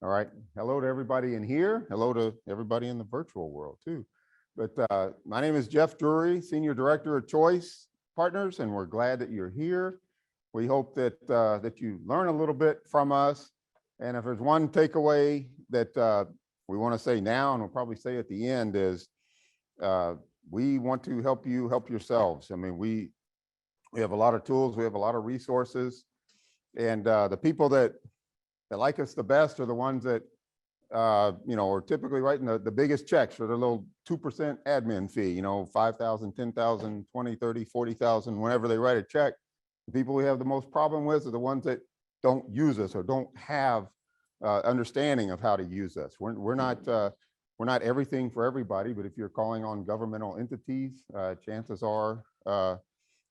All right. Hello to everybody in here. Hello to everybody in the virtual world too. But my name is Jeff Drury, Senior Director of Choice Partners, and we're glad that you're here. We hope that you learn a little bit from us. And if there's one takeaway that we want to say now, and we'll probably say at the end, is uh, we want to help you help yourselves. I mean, we have a lot of tools, we have a lot of resources, and the people that like us the best are the ones that are typically writing the biggest checks for their little 2% admin fee, 5,000, 10,000, 20, 30, 40,000, whenever they write a check. The people we have the most problem with are the ones that don't use us or don't have understanding of how to use us. We're not everything for everybody, but if you're calling on governmental entities, chances are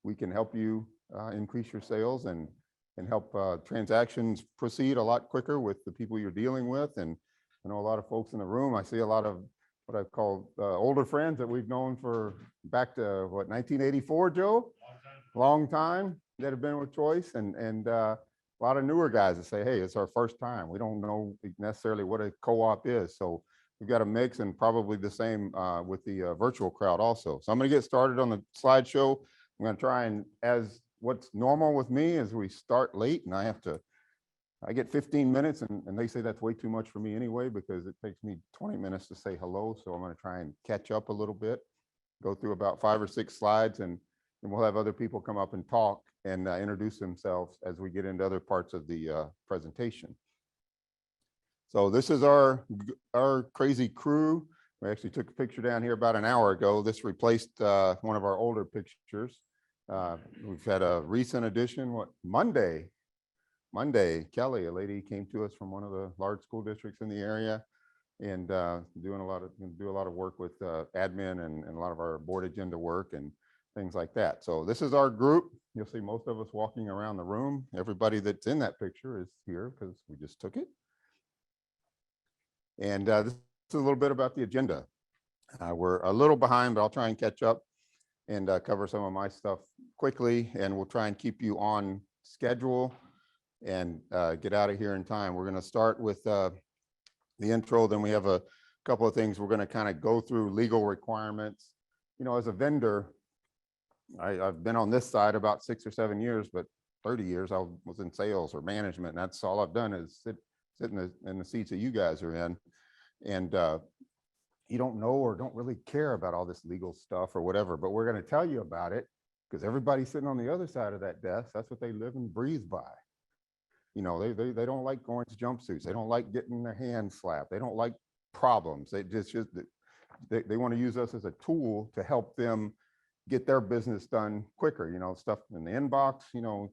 we can help you increase your sales and help transactions proceed a lot quicker with the people you're dealing with. And I know a lot of folks in the room. I see a lot of what I call older friends that we've known for back to 1984, Joe? Long time that have been with Choice, and a lot of newer guys that say, hey, it's our first time. We don't know necessarily what a co-op is. So we've got a mix, and probably the same with the virtual crowd also. So I'm going to get started on the slideshow. I'm going to try and, as what's normal with me is we start late and I get 15 minutes and they say that's way too much for me anyway, because it takes me 20 minutes to say hello. So I'm going to try and catch up a little bit, go through about 5 or 6 slides, and we'll have other people come up and talk and introduce themselves as we get into other parts of the presentation. So this is our crazy crew. We actually took a picture down here about an hour ago. This replaced one of our older pictures. We've had a recent addition, Monday, Kelly, a lady came to us from one of the large school districts in the area and do a lot of work with admin and a lot of our board agenda work and things like that. So this is our group. You'll see most of us walking around the room. Everybody that's in that picture is here because we just took it. And this is a little bit about the agenda. We're a little behind, but I'll try and catch up and cover some of my stuff quickly, and we'll try and keep you on schedule and get out of here in time. We're going to start with the intro, then we have a couple of things we're going to kind of go through. Legal requirements. As a vendor, I've been on this side about 6 or 7 years, but 30 years I was in sales or management, and that's all I've done is sit in the seats that you guys are in. And you don't know or don't really care about all this legal stuff or whatever, but we're going to tell you about it because everybody's sitting on the other side of that desk. That's what they live and breathe by. They don't like orange jumpsuits. They don't like getting their hands slapped. They don't like problems. They want to use us as a tool to help them get their business done quicker. Stuff in the inbox,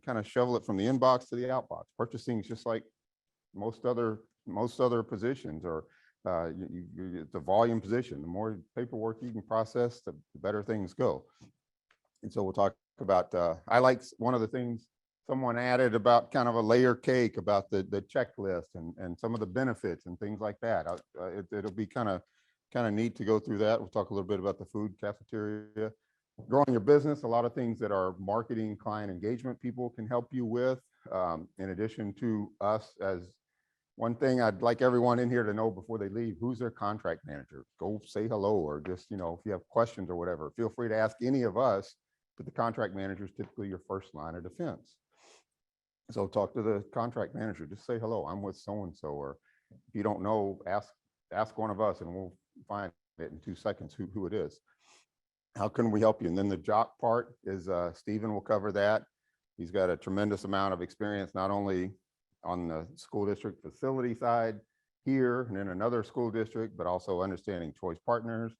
kind of shovel it from the inbox to the outbox. Purchasing is just like most other positions, or it's a volume position. The more paperwork you can process, the better things go. And so we'll talk about, I like one of the things someone added about kind of a layer cake about the checklist and some of the benefits and things like that. It'll be kind of neat to go through that. We'll talk a little bit about the food cafeteria. Growing your business, a lot of things that our marketing client engagement people can help you with, in addition to us. As one thing I'd like everyone in here to know before they leave, who's their contract manager? Go say hello, or just, if you have questions or whatever, feel free to ask any of us, but the contract manager is typically your first line of defense. So talk to the contract manager, just say hello, I'm with so-and-so, or if you don't know, ask one of us and we'll find it in 2 seconds who it is. How can we help you? And then the jock part is Stephen will cover that. He's got a tremendous amount of experience, not only on the school district facility side here and in another school district, but also understanding Choice Partners,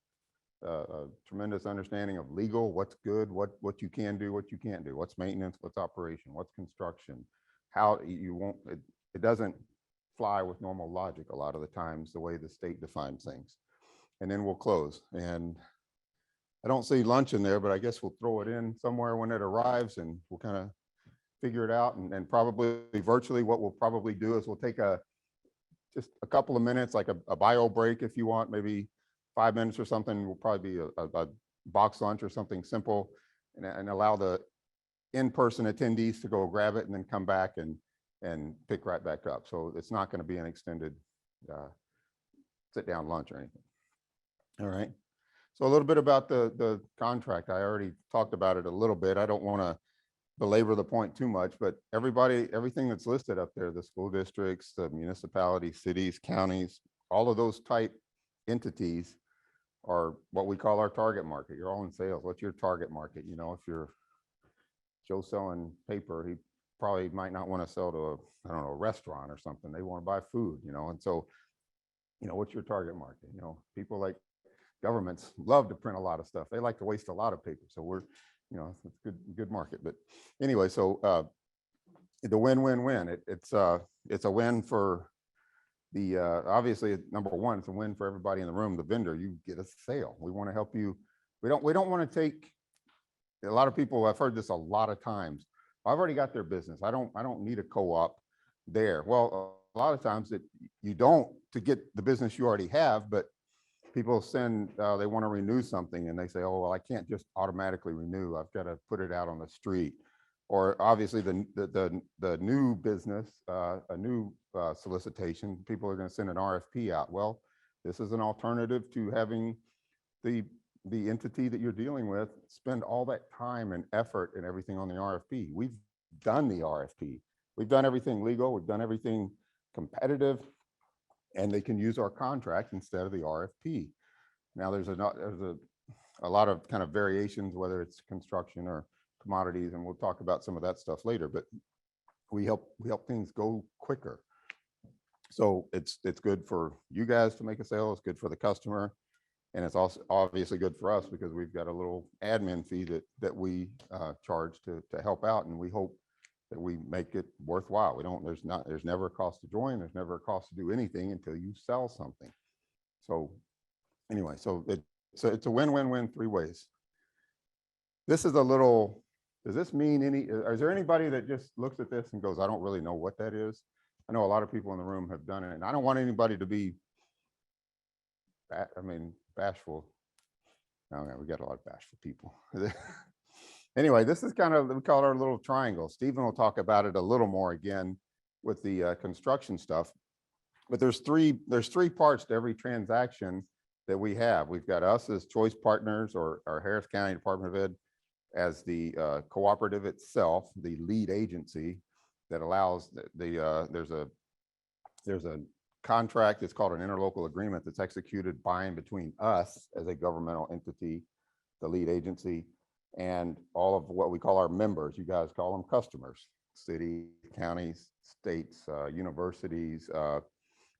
a tremendous understanding of legal, what's good, what you can do, what you can't do, what's maintenance, what's operation, what's construction, how you won't, it doesn't fly with normal logic a lot of the times, the way the state defines things. And then we'll close. And I don't see lunch in there, but I guess we'll throw it in somewhere when it arrives, and we'll kind of figure it out. And probably virtually what we'll probably do is we'll take just a couple of minutes, like a bio break if you want, maybe 5 minutes or something. Will probably be a box lunch or something simple, and allow the in-person attendees to go grab it and then come back and pick right back up. So it's not going to be an extended sit down lunch or anything. All right. So a little bit about the contract. I already talked about it a little bit. I don't want to belabor the point too much, but everything that's listed up there, the school districts, the municipalities, cities, counties, all of those type entities are what we call our target market. You're all in sales. What's your target market? You know, if you're Joe selling paper, he probably might not want to sell to a, I don't know, a restaurant or something. They want to buy food, you know, and so, you know, what's your target market? You know, people like governments love to print a lot of stuff. They like to waste a lot of paper. So we're, you know, it's good market. But anyway, so the win-win-win. It's a win for the obviously number one, it's a win for everybody in the room. The vendor, you get a sale. We want to help you. We don't want to take. A lot of people, I've heard this a lot of times. I've already got their business. I don't need a co-op there. Well, a lot of times that you don't to get the business you already have, but people send, they want to renew something and they say, oh, well, I can't just automatically renew. I've got to put it out on the street. Or obviously the new business, a new solicitation, people are going to send an RFP out. Well, this is an alternative to having the entity that you're dealing with spend all that time and effort and everything on the RFP. We've done the RFP. We've done everything legal. We've done everything competitive, and they can use our contract instead of the RFP. Now there's a lot of kind of variations, whether it's construction or commodities, and we'll talk about some of that stuff later, but we help things go quicker. So it's good for you guys to make a sale. It's good for the customer. And it's also obviously good for us because we've got a little admin fee that we charge to help out. And we hope that we make it worthwhile. There's never a cost to join. There's never a cost to do anything until you sell something. So anyway, so it's a win-win-win 3 ways. This is a little, does this mean is there anybody that just looks at this and goes, I don't really know what that is? I know a lot of people in the room have done it, and I don't want anybody to be, bashful. Oh, yeah, we got a lot of bashful people. Anyway, this is kind of, we call it our little triangle. Stephen will talk about it a little more again with the construction stuff. But there's three parts to every transaction that we have. We've got us as choice partners, or our Harris County Department of Ed as the cooperative itself, the lead agency that allows there's a contract. It's called an interlocal agreement that's executed by and between us as a governmental entity, the lead agency, and all of what we call our members. You guys call them customers: city, counties, states, universities,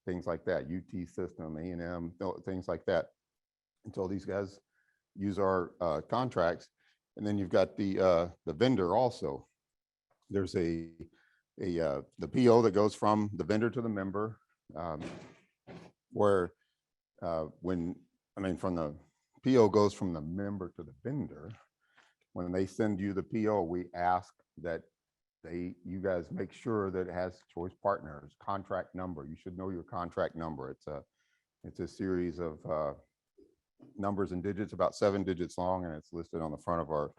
things like that, UT system, A&M, things like that. And so these guys use our contracts. And then you've got the vendor also. There's the PO that goes from the vendor to the member, where from the PO goes from the member to the vendor. When they send you the PO, we ask that you guys make sure that it has choice partners, contract number. You should know your contract number. It's a series of numbers and digits, about 7 digits long, and it's listed on the front of our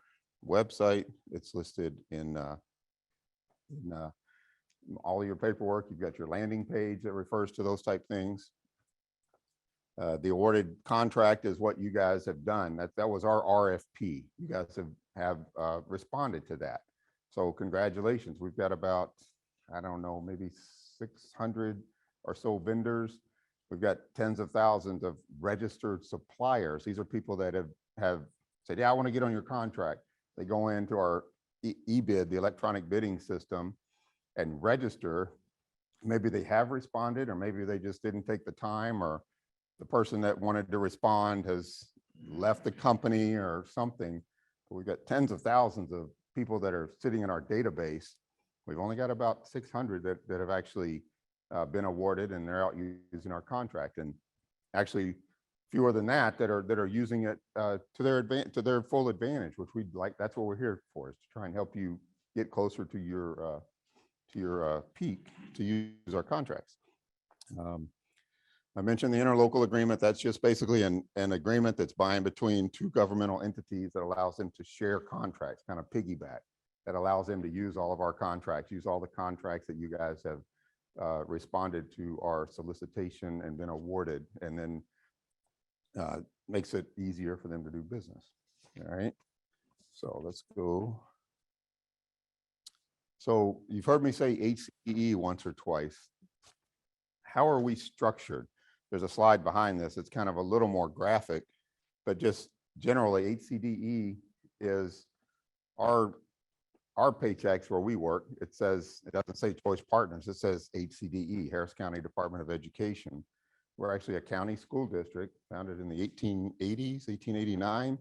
website. It's listed in all of your paperwork. You've got your landing page that refers to those type things. The awarded contract is what you guys have done. That was our RFP. You guys have responded to that. So congratulations. We've got about, I don't know, maybe 600 or so vendors. We've got tens of thousands of registered suppliers. These are people that have said, yeah, I want to get on your contract. They go into our eBid, the electronic bidding system, and register. Maybe they have responded, or maybe they just didn't take the time, or the person that wanted to respond has left the company or something. But we've got tens of thousands of people that are sitting in our database. We've only got about 600 that have actually been awarded, and they're out using our contract, and actually fewer than that are using it to their full advantage, which we'd like. That's what we're here for, is to try and help you get closer to your peak to use our contracts. I mentioned the interlocal agreement. That's just basically an agreement that's by and between 2 governmental entities that allows them to share contracts, kind of piggyback, that allows them to use all of our contracts, use all the contracts that you guys responded to our solicitation and been awarded, and then makes it easier for them to do business. All right, so let's go. So you've heard me say HCDE once or twice. How are we structured? There's a slide behind this. It's kind of a little more graphic, but just generally HCDE is our paychecks where we work. It says, it doesn't say Choice Partners, it says HCDE, Harris County Department of Education. We're actually a county school district founded in the 1880s, 1889,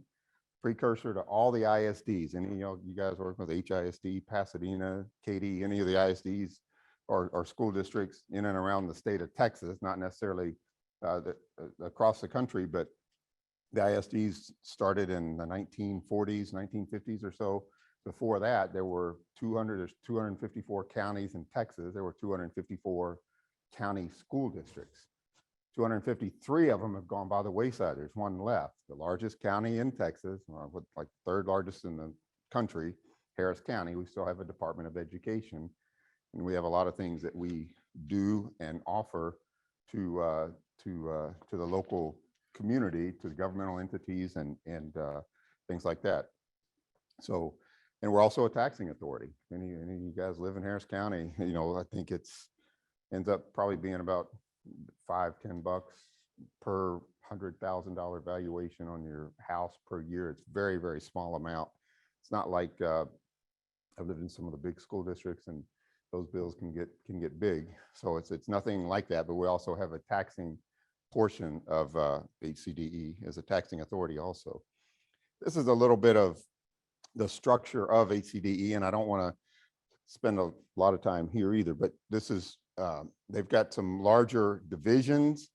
precursor to all the ISDs. Any of you guys work with HISD, Pasadena, Katy, any of the ISDs or school districts in and around the state of Texas, not necessarily across the country, but the ISDs started in the 1940s, 1950s or so. Before that, there were 254 counties in Texas. There were 254 county school districts. 253 of them have gone by the wayside. There's one left. The largest county in Texas, like third largest in the country, Harris County. We still have a Department of Education, and we have a lot of things that we do and offer to the local community, to the governmental entities, and things like that. So, and we're also a taxing authority. Any of you guys live in Harris County, you know, I think ends up probably being about $5-10 per $100,000 valuation on your house per year. It's very, very small amount. It's not like I've lived in some of the big school districts, and those bills can get big. So it's nothing like that. But we also have a taxing portion of HCDE as a taxing authority also. This is a little bit of the structure of HCDE, and I don't want to spend a lot of time here either, but this is, they've got some larger divisions.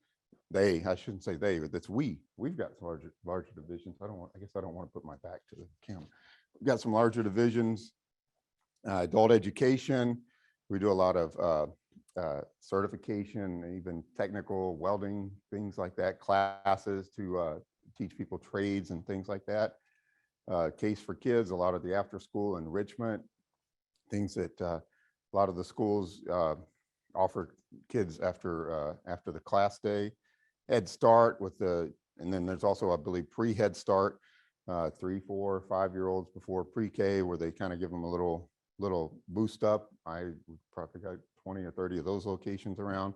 I shouldn't say they, but that's we've got larger divisions. I guess I don't want to put my back to the camera. We've got some larger divisions. Adult education, we do a lot of certification, even technical welding, things like that, classes to teach people trades and things like that. Case for kids, a lot of the after school enrichment, things that a lot of the schools offer kids after the class day. Head Start and then there's also, I believe, pre-Head Start, 3, 4, 5-year-olds before pre-K, where they kind of give them a little boost up. I probably got 20 or 30 of those locations around.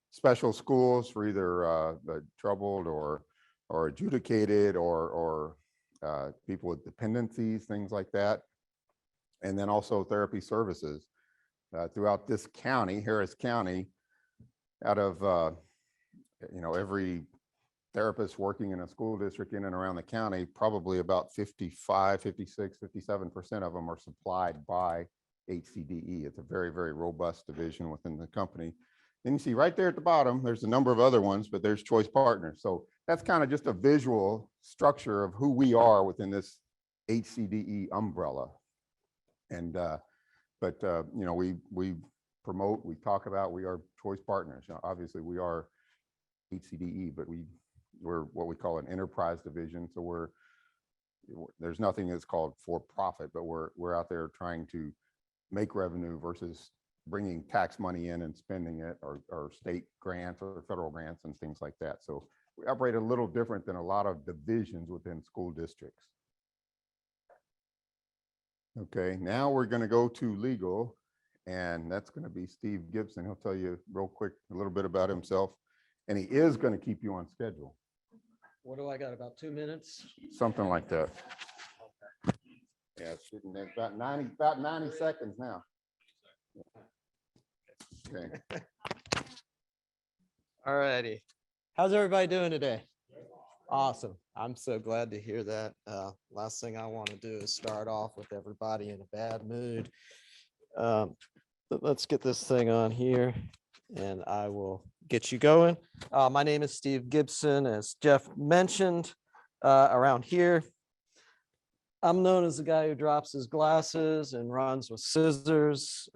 Special schools for either troubled or adjudicated or people with dependencies, things like that. And then also therapy services throughout this county, Harris County. Out of every therapist working in a school district in and around the county, probably about 55, 56, 57% of them are supplied by HCDE. It's a very, very robust division within the company. And you see right there at the bottom, there's a number of other ones, but there's Choice Partners. So that's kind of just a visual structure of who we are within this HCDE umbrella. And we promote, we talk about, we are Choice Partners. Now, obviously we are HCDE, but we're what we call an enterprise division. So there's nothing that's called for profit, but we're out there trying to make revenue versus bringing tax money in and spending it, or state grants or federal grants and things like that. So we operate a little different than a lot of divisions within school districts. Okay, now we're going to go to legal, and that's going to be Steve Gibson. He'll tell you real quick a little bit about himself, and he is going to keep you on schedule. What do I got, about 2 minutes? Something like that. Yeah, it's shooting at about 90 seconds now. Okay. All righty. How's everybody doing today? Awesome. I'm so glad to hear that. Last thing I want to do is start off with everybody in a bad mood. But let's get this thing on here and I will get you going. My name is Steve Gibson, as Jeff mentioned. Around here, I'm known as the guy who drops his glasses and runs with scissors.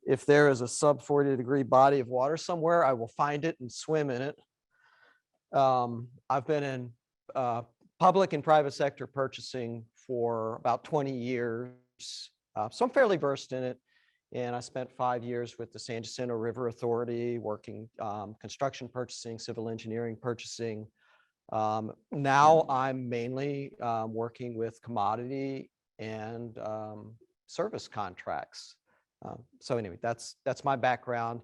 If there is a sub 40-degree body of water somewhere, I will find it and swim in it. I've been in public and private sector purchasing for about 20 years. So I'm fairly versed in it. And I spent 5 years with the San Jacinto River Authority, working construction purchasing, civil engineering purchasing. Now I'm mainly working with commodity and service contracts. So anyway, that's my background.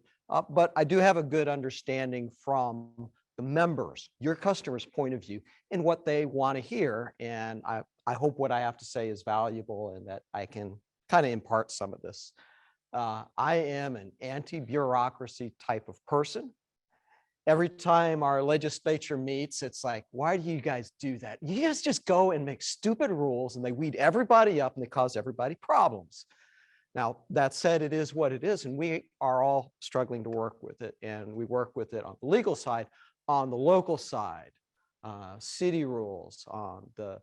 But I do have a good understanding from the members, your customers' point of view, and what they want to hear. And I hope what I have to say is valuable and that I can kind of impart some of this. I am an anti-bureaucracy type of person. Every time our legislature meets, it's like, why do you guys do that? You guys just go and make stupid rules and they weed everybody up and they cause everybody problems. Now, that said, it is what it is, and we are all struggling to work with it. And we work with it on the legal side, on the local side, city rules, on the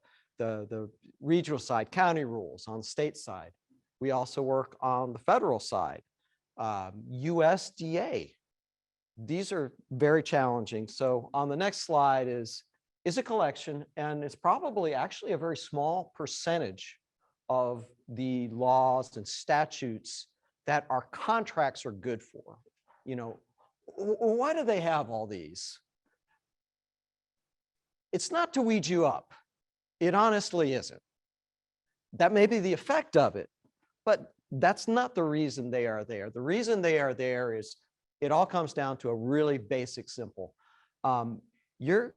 regional side, county rules, on the state side. We also work on the federal side, USDA. These are very challenging. So on the next slide is a collection, and it's probably actually a very small percentage of the laws and statutes that our contracts are good for. You know, why do they have all these? It's not to weed you up. It honestly isn't. That may be the effect of it, but that's not the reason they are there. The reason they are there is it all comes down to a really basic, simple. Your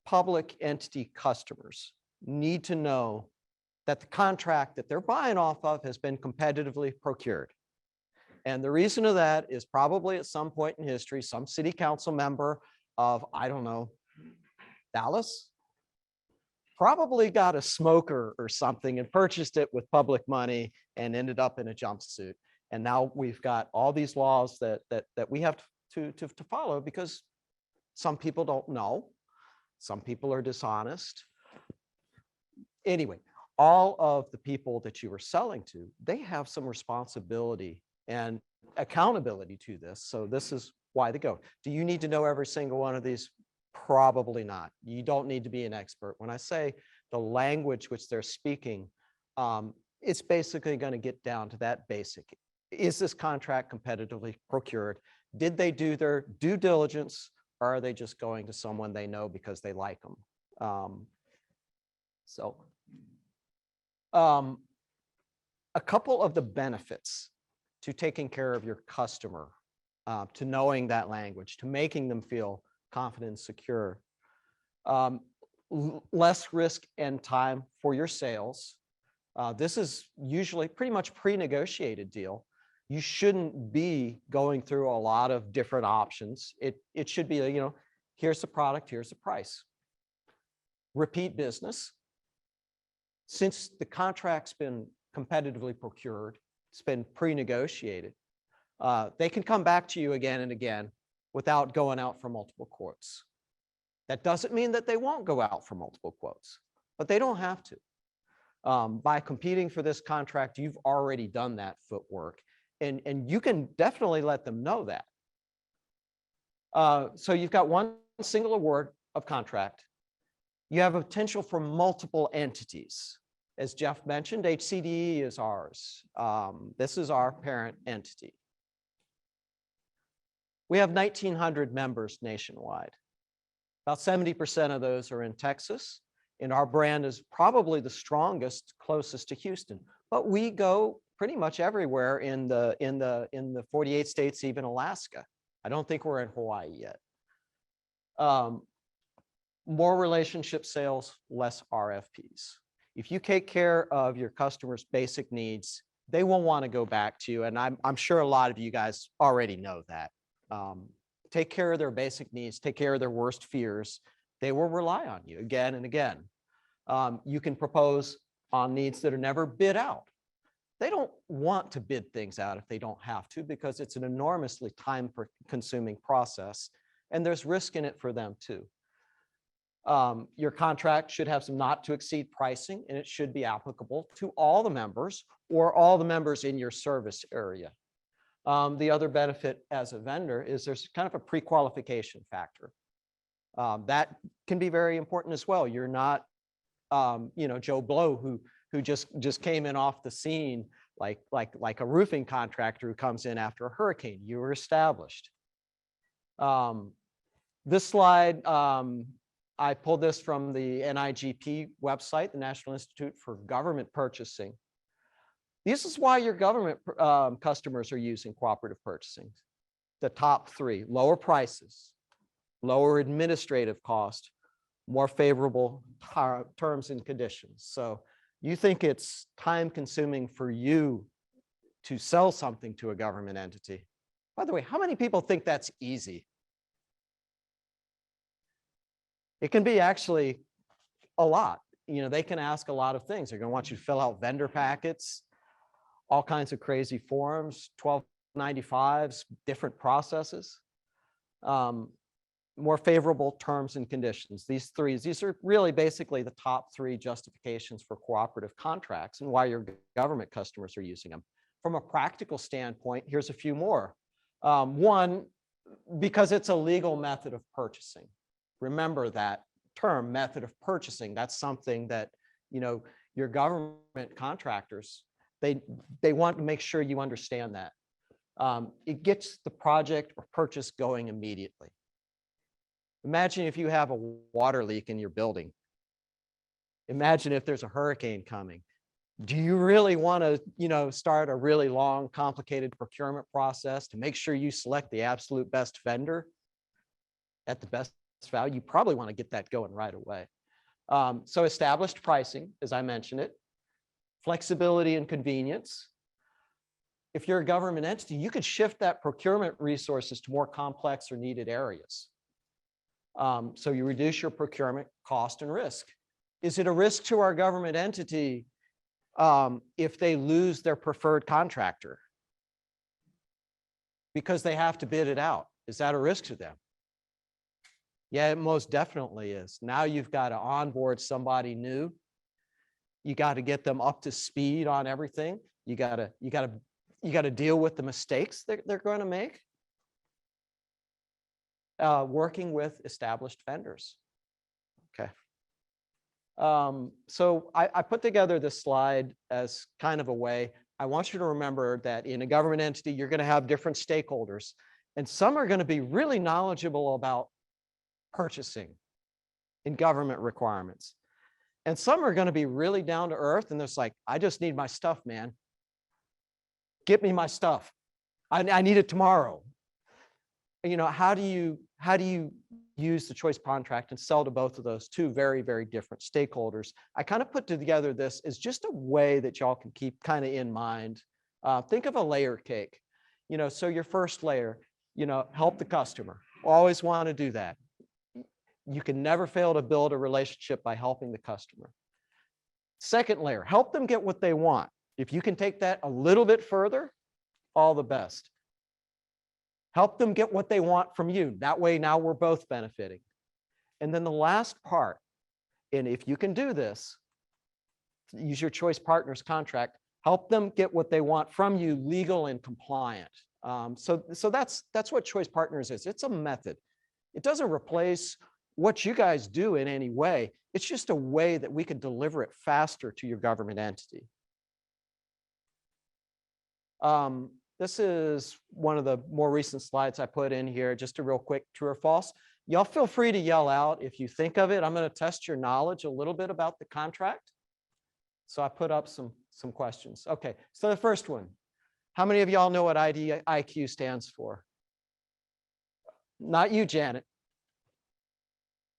public entity customers need to know that the contract that they're buying off of has been competitively procured. And the reason of that is probably at some point in history, some city council member of, I don't know, Dallas, probably got a smoker or something and purchased it with public money and ended up in a jumpsuit. And now we've got all these laws that we have to follow because some people don't know. Some people are dishonest. Anyway, all of the people that you are selling to, they have some responsibility and accountability to this. So this is why they go. Do you need to know every single one of these? Probably not. You don't need to be an expert. When I say the language which they're speaking, it's basically going to get down to that basic. Is this contract competitively procured? Did they do their due diligence? Or are they just going to someone they know because they like them? A couple of the benefits to taking care of your customer, to knowing that language, to making them feel confident and secure. Less risk and time for your sales. This is usually pretty much pre-negotiated deal. You shouldn't be going through a lot of different options. It should be, you know, here's the product, here's the price. Repeat business. Since the contract's been competitively procured, it's been pre-negotiated, they can come back to you again and again without going out for multiple quotes. That doesn't mean that they won't go out for multiple quotes, but they don't have to. By competing for this contract, you've already done that footwork, and you can definitely let them know that. So you've got one single award of contract. You have a potential for multiple entities. As Jeff mentioned, HCDE is ours. This is our parent entity. We have 1,900 members nationwide. About 70% of those are in Texas, and our brand is probably the strongest, closest to Houston. But we go pretty much everywhere in the 48 states, even Alaska. I don't think we're in Hawaii yet. More relationship sales, less RFPs. If you take care of your customers' basic needs, they will want to go back to you. And I'm sure a lot of you guys already know that. Take care of their basic needs, take care of their worst fears. They will rely on you again and again. You can propose on needs that are never bid out. They don't want to bid things out if they don't have to, because it's an enormously time-consuming process, and there's risk in it for them too. Your contract should have some not to exceed pricing, and it should be applicable to all the members or all the members in your service area. The other benefit as a vendor is there's kind of a pre-qualification factor. That can be very important as well. You're not, you know, Joe Blow who just came in off the scene like a roofing contractor who comes in after a hurricane. You were established. This slide, I pulled this from the NIGP website, the National Institute for Government Purchasing. This is why your government customers are using cooperative purchasing. The top three: lower prices, lower administrative cost, more favorable terms and conditions. So you think it's time consuming for you to sell something to a government entity. By the way, how many people think that's easy? It can be actually a lot. You know, they can ask a lot of things. They're going to want you to fill out vendor packets, all kinds of crazy forms, 1295s, different processes, more favorable terms and conditions. These are really basically the top three justifications for cooperative contracts and why your government customers are using them. From a practical standpoint, here's a few more. One, because it's a legal method of purchasing. Remember that term, method of purchasing. That's something that, you know, your government contractors, they want to make sure you understand that. It gets the project or purchase going immediately. Imagine if you have a water leak in your building. Imagine if there's a hurricane coming. Do you really want to, you know, start a really long, complicated procurement process to make sure you select the absolute best vendor at the best value? You probably want to get that going right away. So established pricing, as I mentioned it, flexibility and convenience. If you're a government entity, you could shift that procurement resources to more complex or needed areas. So you reduce your procurement cost and risk. Is it a risk to our government entity if they lose their preferred contractor because they have to bid it out? Is that a risk to them? Yeah, it most definitely is. Now you've got to onboard somebody new. You got to get them up to speed on everything. You got to deal with the mistakes that they're going to make. Working with established vendors. Okay. So I put together this slide as kind of a way. I want you to remember that in a government entity, you're going to have different stakeholders, and some are going to be really knowledgeable about purchasing and government requirements. And some are going to be really down to earth, and it's like, I just need my stuff, man. Get me my stuff. I need it tomorrow. You know, how do you use the choice contract and sell to both of those two very, very different stakeholders? I kind of put together this as just a way that y'all can keep kind of in mind. Think of a layer cake. You know, so your first layer, you know, help the customer. Always want to do that. You can never fail to build a relationship by helping the customer. Second layer, help them get what they want. If you can take that a little bit further, all the best. Help them get what they want from you. That way, now we're both benefiting. And then the last part, and if you can do this, use your choice partners contract, help them get what they want from you, legal and compliant. So that's what choice partners is. It's a method. It doesn't replace what you guys do in any way. It's just a way that we can deliver it faster to your government entity. This is one of the more recent slides I put in here, just a real quick true or false. Y'all feel free to yell out if you think of it. I'm going to test your knowledge a little bit about the contract. So I put up some questions. Okay, so the first one. How many of y'all know what IDIQ stands for? Not you, Janet.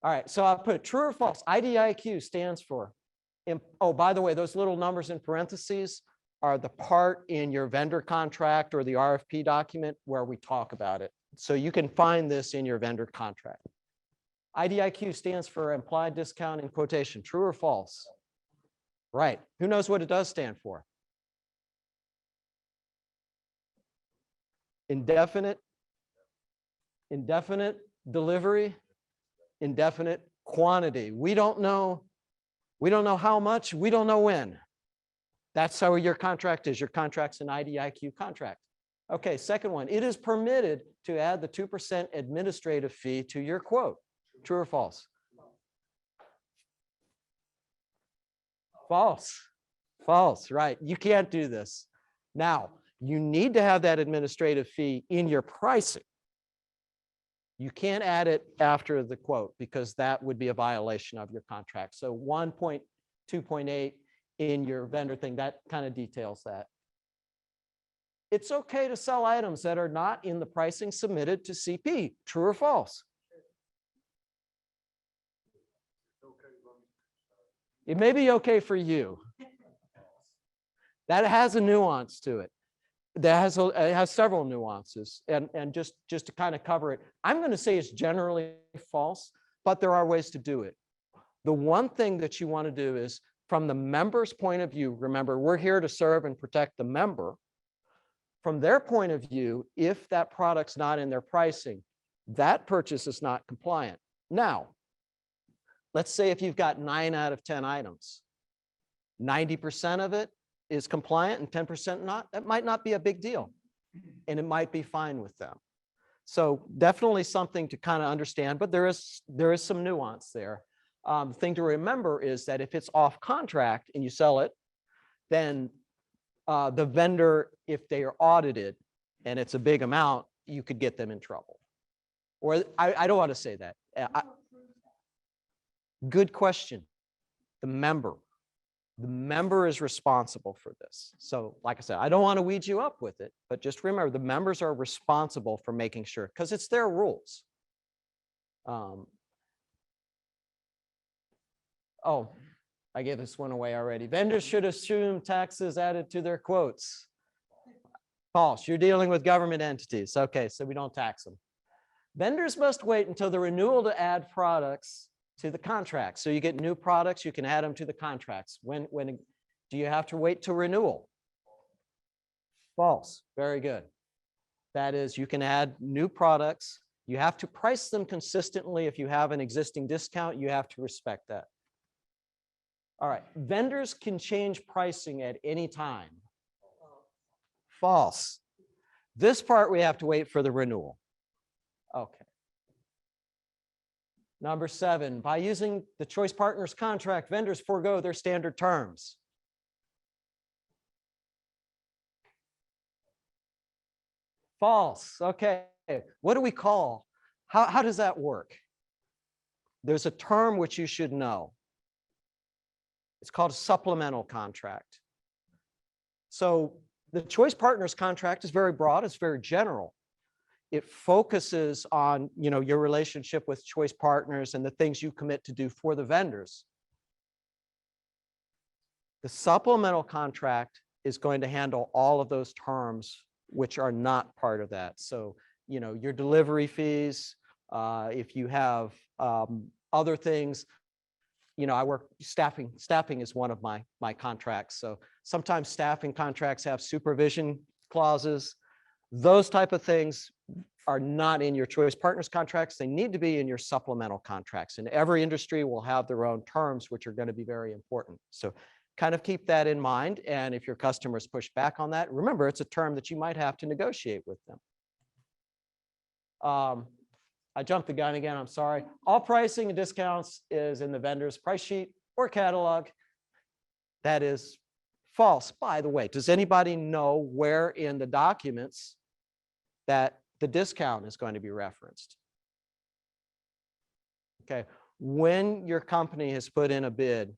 All right, so I put true or false. IDIQ stands for, oh, by the way, those little numbers in parentheses are the part in your vendor contract or the RFP document where we talk about it. So you can find this in your vendor contract. IDIQ stands for implied discount in quotation. True or false? Right. Who knows what it does stand for? Indefinite delivery, indefinite quantity. We don't know how much, we don't know when. That's how your contract is. Your contract's an IDIQ contract. Okay, second one, it is permitted to add the 2% administrative fee to your quote. True or false? False. False, right. You can't do this. Now, you need to have that administrative fee in your pricing. You can't add it after the quote because that would be a violation of your contract. So 1.2.8 in your vendor thing, that kind of details that. It's okay to sell items that are not in the pricing submitted to CP, true or false? It may be okay for you. That has a nuance to it. It has several nuances, and just to kind of cover it, I'm going to say it's generally false, but there are ways to do it. The one thing that you want to do is, from the member's point of view, remember, we're here to serve and protect the member. From their point of view, if that product's not in their pricing, that purchase is not compliant. Now, let's say if you've got 9 out of 10 items, 90% of it is compliant and 10% not, that might not be a big deal. And it might be fine with them. So definitely something to kind of understand, but there is some nuance there. The thing to remember is that if it's off contract and you sell it, then the vendor, if they are audited and it's a big amount, you could get them in trouble. Or I don't want to say that. Good question. The member is responsible for this. So like I said, I don't want to weed you up with it, but just remember the members are responsible for making sure, because it's their rules. Oh, I gave this one away already. Vendors should assume taxes added to their quotes. False. You're dealing with government entities. Okay, so we don't tax them. Vendors must wait until the renewal to add products to the contract. So you get new products, you can add them to the contracts. When do you have to wait to renewal? False. Very good. That is, you can add new products. You have to price them consistently. If you have an existing discount, you have to respect that. All right, vendors can change pricing at any time. False. This part we have to wait for the renewal. Okay. Number 7, by using the Choice Partners contract, vendors forego their standard terms. False. Okay. What do we call? How does that work? There's a term which you should know. It's called a supplemental contract. So the Choice Partners contract is very broad. It's very general. It focuses on, your relationship with Choice Partners and the things you commit to do for the vendors. The supplemental contract is going to handle all of those terms which are not part of that. So, your delivery fees, if you have other things, I work staffing. Staffing is one of my contracts. So sometimes staffing contracts have supervision clauses. Those type of things are not in your Choice Partners contracts. They need to be in your supplemental contracts. And every industry will have their own terms, which are going to be very important. So kind of keep that in mind. And if your customers push back on that, remember, it's a term that you might have to negotiate with them. I jumped the gun again, I'm sorry. All pricing and discounts is in the vendor's price sheet or catalog. That is false, by the way. Does anybody know where in the documents that the discount is going to be referenced? Okay, when your company has put in a bid,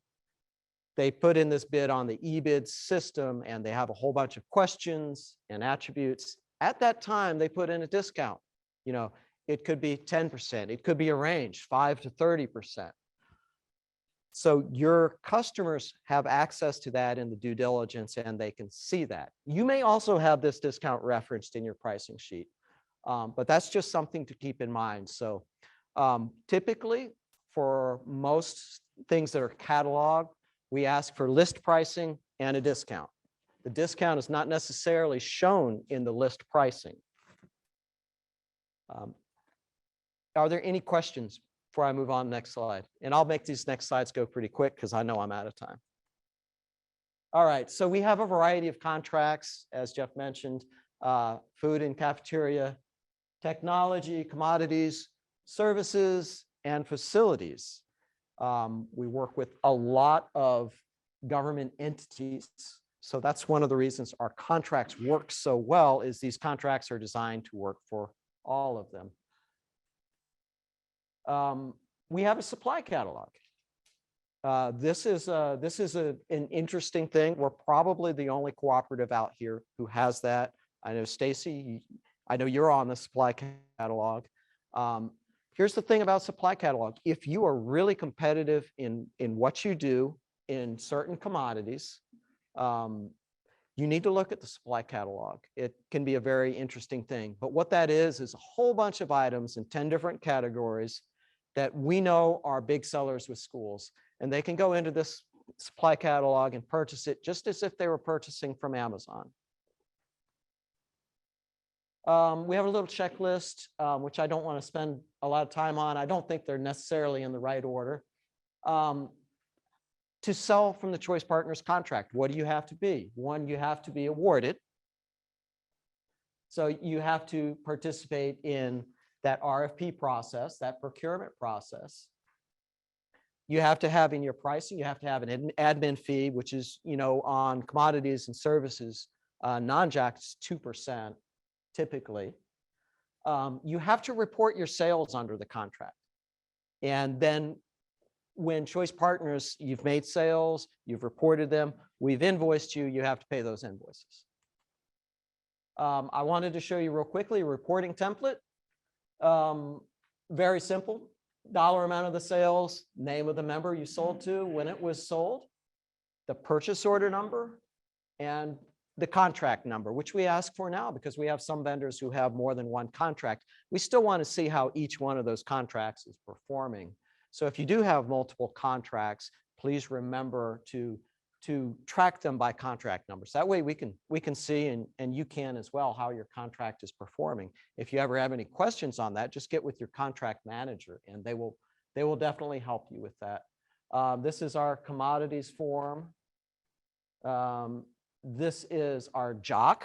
they put in this bid on the eBid system and they have a whole bunch of questions and attributes. At that time, they put in a discount. It could be 10%. It could be a range, 5 to 30%. So your customers have access to that in the due diligence and they can see that. You may also have this discount referenced in your pricing sheet, but that's just something to keep in mind. So typically for most things that are cataloged, we ask for list pricing and a discount. The discount is not necessarily shown in the list pricing. Are there any questions before I move on to the next slide? And I'll make these next slides go pretty quick because I know I'm out of time. All right, so we have a variety of contracts, as Jeff mentioned, food and cafeteria, technology, commodities, services, and facilities. We work with a lot of government entities. So that's one of the reasons our contracts work so well, is these contracts are designed to work for all of them. We have a supply catalog. This is an interesting thing. We're probably the only cooperative out here who has that. I know Stacy, I know you're on the supply catalog. Here's the thing about supply catalog. If you are really competitive in what you do in certain commodities, you need to look at the supply catalog. It can be a very interesting thing. But what that is a whole bunch of items in 10 different categories that we know are big sellers with schools. And they can go into this supply catalog and purchase it just as if they were purchasing from Amazon. We have a little checklist, which I don't want to spend a lot of time on. I don't think they're necessarily in the right order. To sell from the Choice Partners contract, what do you have to be? One, you have to be awarded. So you have to participate in that RFP process, that procurement process. You have to have in your pricing, you have to have an admin fee, which is, on commodities and services, non-JAC is 2% typically. You have to report your sales under the contract. And then when Choice Partners, you've made sales, you've reported them, we've invoiced you, you have to pay those invoices. I wanted to show you real quickly a reporting template. Very simple. Dollar amount of the sales, name of the member you sold to, when it was sold, the purchase order number, and the contract number, which we ask for now because we have some vendors who have more than one contract. We still want to see how each one of those contracts is performing. So if you do have multiple contracts, please remember to track them by contract numbers. That way we can see, and you can as well, how your contract is performing. If you ever have any questions on that, just get with your contract manager and they will definitely help you with that. This is our commodities form. This is our JOC.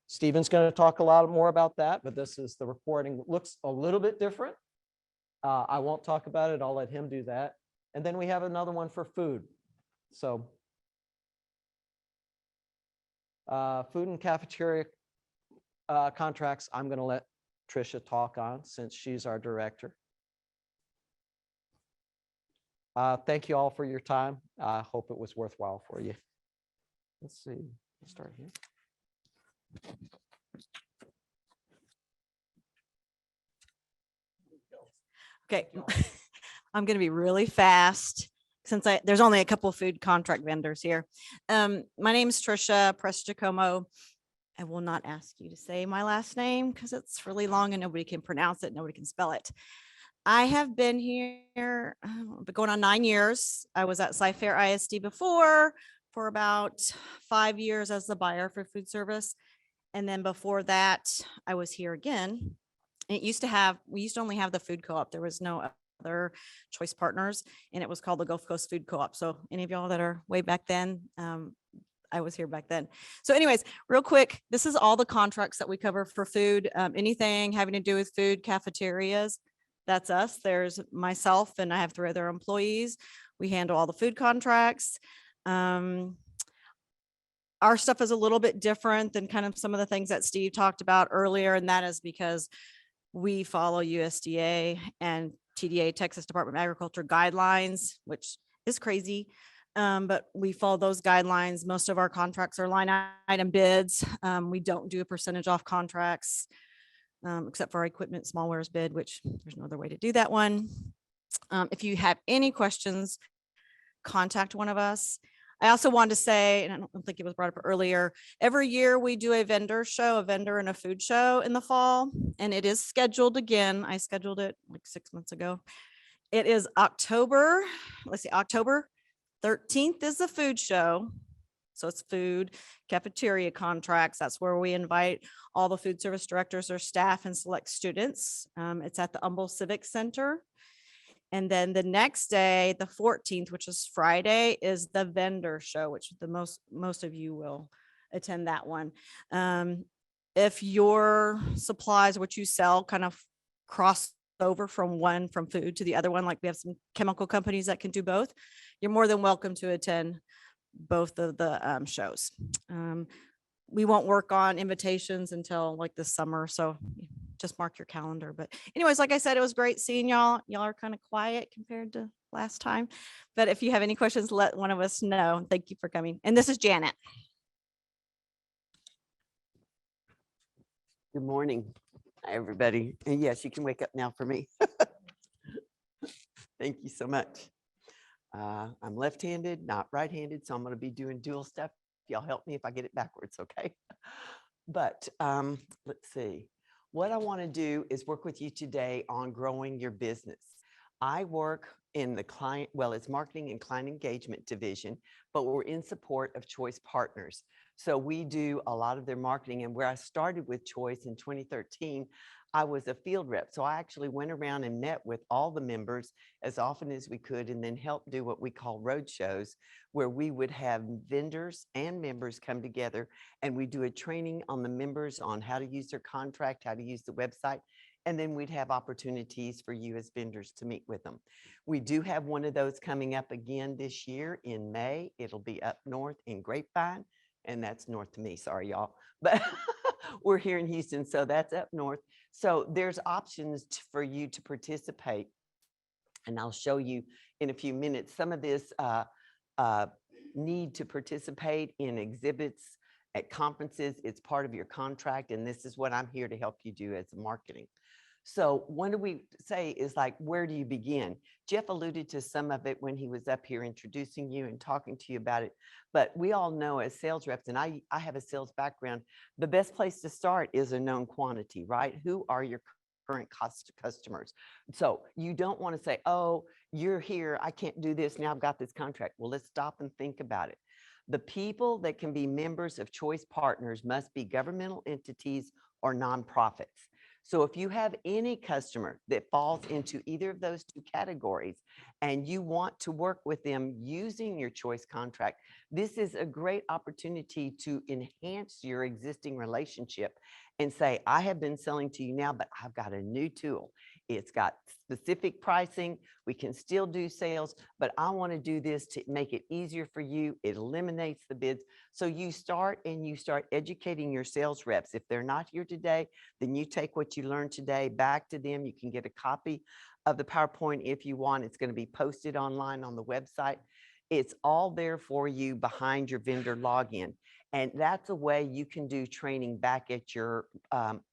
Stephen's going to talk a lot more about that, but this is the reporting. Looks a little bit different. I won't talk about it. I'll let him do that. And then we have another one for food. So food and cafeteria contracts, I'm going to let Tricia talk on since she's our director. Thank you all for your time. I hope it was worthwhile for you. Let's see, let's start here. Okay, I'm going to be really fast since there's only a couple of food contract vendors here. My name is Tricia Prestigiacomo. I will not ask you to say my last name because it's really long and nobody can pronounce it. Nobody can spell it. I have been here going on 9 years. I was at Cy-Fair ISD before for about 5 years as the buyer for food service. And then before that, I was here again. We used to only have the food co-op. There was no other Choice Partners, and it was called the Gulf Coast Food Co-op. So any of y'all that are way back then, I was here back then. So anyways, real quick, this is all the contracts that we cover for food, anything having to do with food, cafeterias. That's us. There's myself and I have 3 other employees. We handle all the food contracts. Our stuff is a little bit different than kind of some of the things that Steve talked about earlier. And that is because we follow USDA and TDA, Texas Department of Agriculture guidelines, which is crazy. But we follow those guidelines. Most of our contracts are line item bids. We don't do a percentage off contracts, except for our equipment small wares bid, which there's no other way to do that one. If you have any questions, contact one of us. I also wanted to say, and I don't think it was brought up earlier, every year we do a vendor and a food show in the fall, and it is scheduled again. I scheduled it like 6 months ago. It is October 13th is the food show. So it's food, cafeteria contracts. That's where we invite all the food service directors or staff and select students. It's at the Humble Civic Center. And then the next day, the 14th, which is Friday, is the vendor show, which the most of you will attend that one. If your supplies, what you sell, kind of cross over from food to the other one, like we have some chemical companies that can do both, you're more than welcome to attend both of the shows. We won't work on invitations until like this summer, so just mark your calendar. But anyways, like I said, it was great seeing y'all. Y'all are kind of quiet compared to last time, but if you have any questions, let one of us know. Thank you for coming. And this is Janet. Good morning, everybody. And yes, you can wake up now for me. Thank you so much. I'm left-handed, not right-handed, so I'm going to be doing dual stuff. Y'all help me if I get it backwards, okay? But let's see. What I want to do is work with you today on growing your business. I work in the client, well, it's marketing and client engagement division, but we're in support of Choice Partners. So we do a lot of their marketing. And where I started with Choice in 2013, I was a field rep. So I actually went around and met with all the members as often as we could, and then helped do what we call road shows, where we would have vendors and members come together, and we do a training on the members on how to use their contract, how to use the website. And then we'd have opportunities for you as vendors to meet with them. We do have one of those coming up again this year in May. It'll be up north in Grapevine, and that's north to me, sorry y'all, but we're here in Houston, so that's up north. So there's options for you to participate, and I'll show you in a few minutes some of this need to participate in exhibits at conferences. It's part of your contract, and this is what I'm here to help you do as marketing. So what do we say is like, where do you begin? Jeff alluded to some of it when he was up here introducing you and talking to you about it. But we all know as sales reps, and I have a sales background, the best place to start is a known quantity, right? Who are your current customers? So you don't want to say, oh, you're here, I can't do this, now I've got this contract. Well, let's stop and think about it. The people that can be members of Choice Partners must be governmental entities or nonprofits. So if you have any customer that falls into either of those two categories and you want to work with them using your Choice contract, this is a great opportunity to enhance your existing relationship and say, I have been selling to you now, but I've got a new tool. It's got specific pricing. We can still do sales, but I want to do this to make it easier for you. It eliminates the bids. So you start educating your sales reps. If they're not here today, then you take what you learned today back to them. You can get a copy of the PowerPoint if you want. It's going to be posted online on the website. It's all there for you behind your vendor login. And that's a way you can do training back at your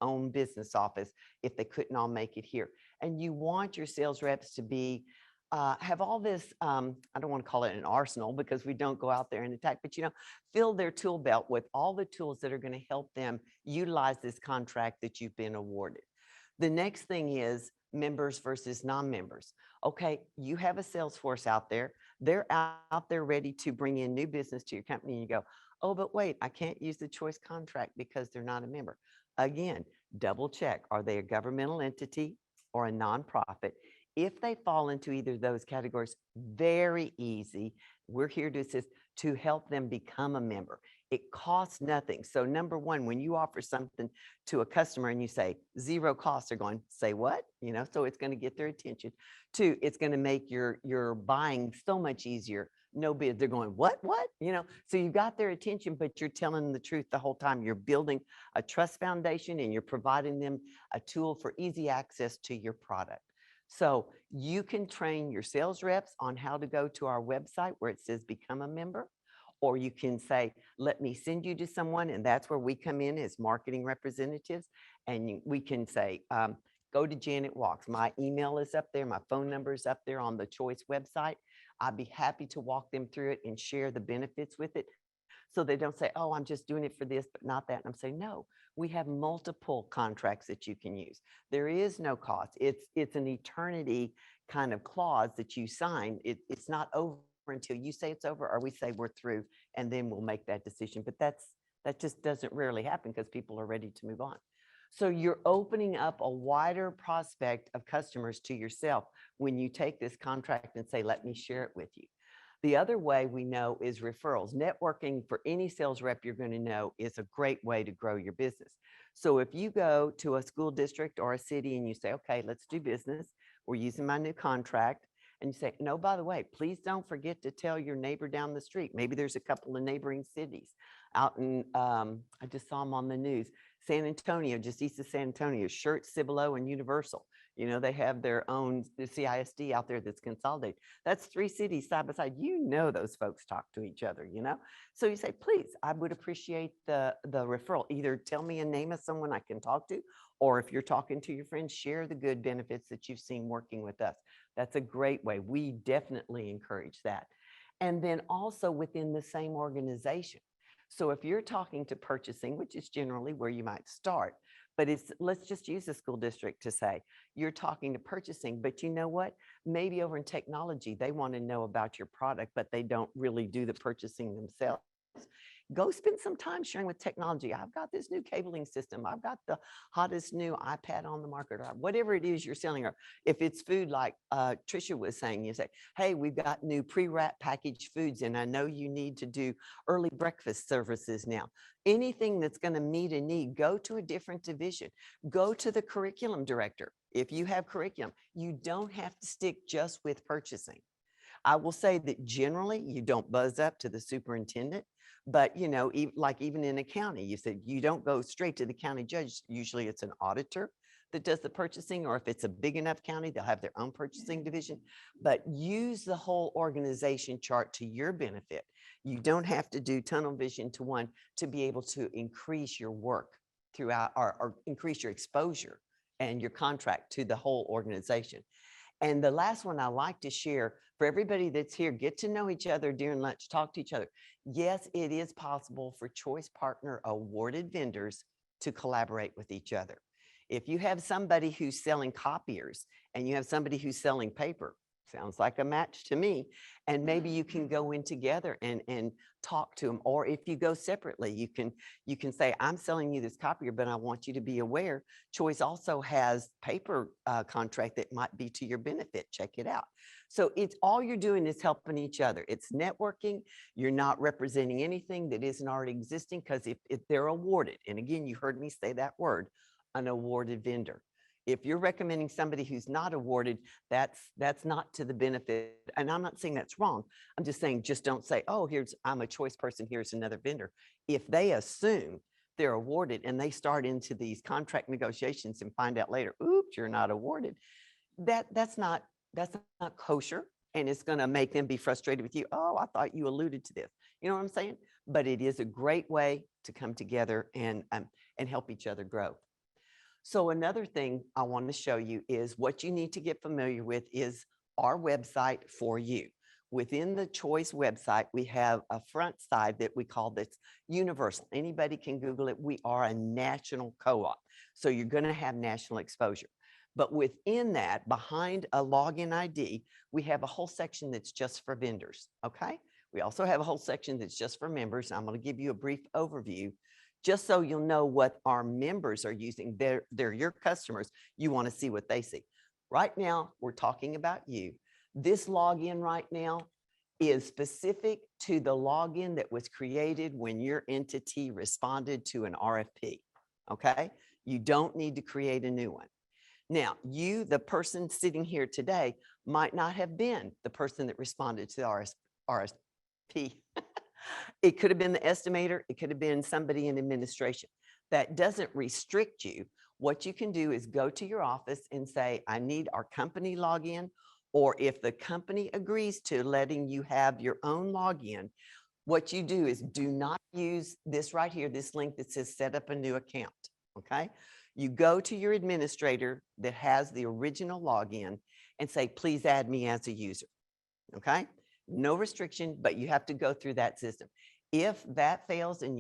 own business office if they couldn't all make it here. And you want your sales reps to be, have all this, I don't want to call it an arsenal because we don't go out there and attack, but fill their tool belt with all the tools that are going to help them utilize this contract that you've been awarded. The next thing is members versus non-members. Okay, you have a sales force out there. They're out there ready to bring in new business to your company, and you go, oh, but wait, I can't use the Choice contract because they're not a member. Again, double check. Are they a governmental entity or a nonprofit? If they fall into either of those categories, very easy. We're here to assist to help them become a member. It costs nothing. So number one, when you offer something to a customer and you say zero cost, they're going, say what? So it's going to get their attention. Two, it's going to make your buying so much easier. No bid. They're going, what? So you got their attention, but you're telling them the truth the whole time. You're building a trust foundation and you're providing them a tool for easy access to your product. So you can train your sales reps on how to go to our website where it says become a member, or you can say, let me send you to someone. And that's where we come in as marketing representatives. And we can say, go to Janet Walks. My email is up there. My phone number is up there on the Choice website. I'd be happy to walk them through it and share the benefits with it. So they don't say, oh, I'm just doing it for this, but not that. And I'm saying, no, we have multiple contracts that you can use. There is no cost. It's an eternity kind of clause that you sign. It's not over until you say it's over or we say we're through, and then we'll make that decision. But that just doesn't rarely happen because people are ready to move on. So you're opening up a wider prospect of customers to yourself when you take this contract and say, let me share it with you. The other way we know is referrals. Networking for any sales rep you're going to know is a great way to grow your business. So if you go to a school district or a city and you say, okay, let's do business. We're using my new contract. And you say, no, by the way, please don't forget to tell your neighbor down the street. Maybe there's a couple of neighboring cities out in, I just saw them on the news, San Antonio, just east of San Antonio, Shirt, Cibolo, and Universal. You know, they have their own the CISD out there that's consolidated. That's 3 cities side by side. You know, those folks talk to each other, you know? So you say, please, I would appreciate the referral. Either tell me a name of someone I can talk to, or if you're talking to your friends, share the good benefits that you've seen working with us. That's a great way. We definitely encourage that. And then also within the same organization. So if you're talking to purchasing, which is generally where you might start, but let's just use the school district to say, you're talking to purchasing, but you know what? Maybe over in technology, they want to know about your product, but they don't really do the purchasing themselves. Go spend some time sharing with technology. I've got this new cabling system. I've got the hottest new iPad on the market, or whatever it is you're selling. Or if it's food, like Trisha was saying, you say, hey, we've got new pre-wrapped packaged foods, and I know you need to do early breakfast services now. Anything that's going to meet a need, go to a different division. Go to the curriculum director. If you have curriculum, you don't have to stick just with purchasing. I will say that generally you don't buzz up to the superintendent, but you know, even in a county, you said you don't go straight to the county judge. Usually it's an auditor that does the purchasing, or if it's a big enough county, they'll have their own purchasing division, but use the whole organization chart to your benefit. You don't have to do tunnel vision to one to be able to increase your work throughout, or increase your exposure and your contract to the whole organization. And the last one I like to share for everybody that's here, get to know each other during lunch, talk to each other. Yes, it is possible for choice partner awarded vendors to collaborate with each other. If you have somebody who's selling copiers and you have somebody who's selling paper, sounds like a match to me. And maybe you can go in together and talk to them. Or if you go separately, you can say, I'm selling you this copier, but I want you to be aware, Choice also has paper contract that might be to your benefit. Check it out. So it's all you're doing is helping each other. It's networking. You're not representing anything that isn't already existing, because if they're awarded, and again, you heard me say that word, an awarded vendor. If you're recommending somebody who's not awarded, that's not to the benefit. And I'm not saying that's wrong. I'm just saying, just don't say, oh, I'm a choice person, here's another vendor. If they assume they're awarded and they start into these contract negotiations and find out later, oops, you're not awarded, that's not kosher. And it's going to make them be frustrated with you. Oh, I thought you alluded to this. You know what I'm saying? But it is a great way to come together and help each other grow. So another thing I want to show you is what you need to get familiar with is our website for you. Within the Choice website, we have a front side that we call this universal. Anybody can Google it. We are a national co-op. So you're going to have national exposure. But within that, behind a login ID, we have a whole section that's just for vendors. Okay. We also have a whole section that's just for members. I'm going to give you a brief overview, just so you'll know what our members are using. They're your customers. You want to see what they see. Right now, we're talking about you. This login right now is specific to the login that was created when your entity responded to an RFP, okay? You don't need to create a new one. Now, you, the person sitting here today, might not have been the person that responded to the RFP. It could have been the estimator. It could have been somebody in administration. That doesn't restrict you. What you can do is go to your office and say, I need our company login, or if the company agrees to letting you have your own login, what you do is do not use this right here, this link that says set up a new account, okay? You go to your administrator that has the original login and say, please add me as a user, okay? No restriction, but you have to go through that system. If that fails and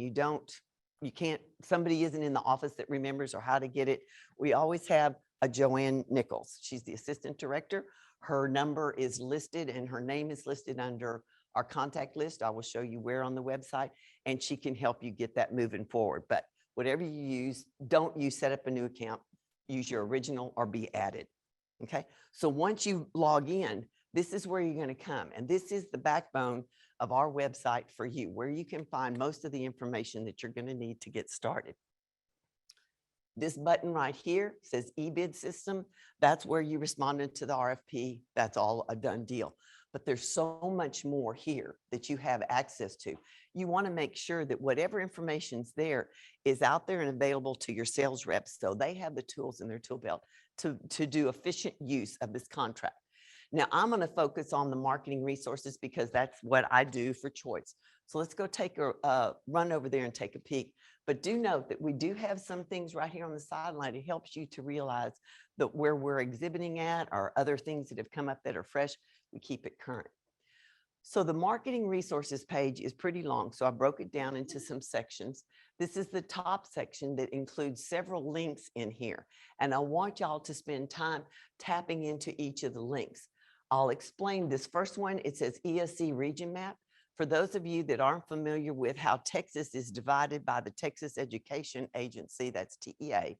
somebody isn't in the office that remembers or how to get it, we always have a Joanne Nichols. She's the assistant director. Her number is listed and her name is listed under our contact list. I will show you where on the website, and she can help you get that moving forward. But whatever you use, don't use set up a new account, use your original or be added. Okay. So once you log in, this is where you're going to come. And this is the backbone of our website for you, where you can find most of the information that you're going to need to get started. This button right here says eBid system. That's where you responded to the RFP. That's all a done deal. But there's so much more here that you have access to. You want to make sure that whatever information's there is out there and available to your sales reps, so they have the tools in their tool belt to do efficient use of this contract. Now, I'm going to focus on the marketing resources because that's what I do for Choice. So let's go take a run over there and take a peek. But do note that we do have some things right here on the sideline. It helps you to realize that where we're exhibiting at or other things that have come up that are fresh, we keep it current. So the marketing resources page is pretty long, so I broke it down into some sections. This is the top section that includes several links in here, and I want y'all to spend time tapping into each of the links. I'll explain this first one. It says ESC region map. For those of you that aren't familiar with how Texas is divided by the Texas Education Agency, that's TEA,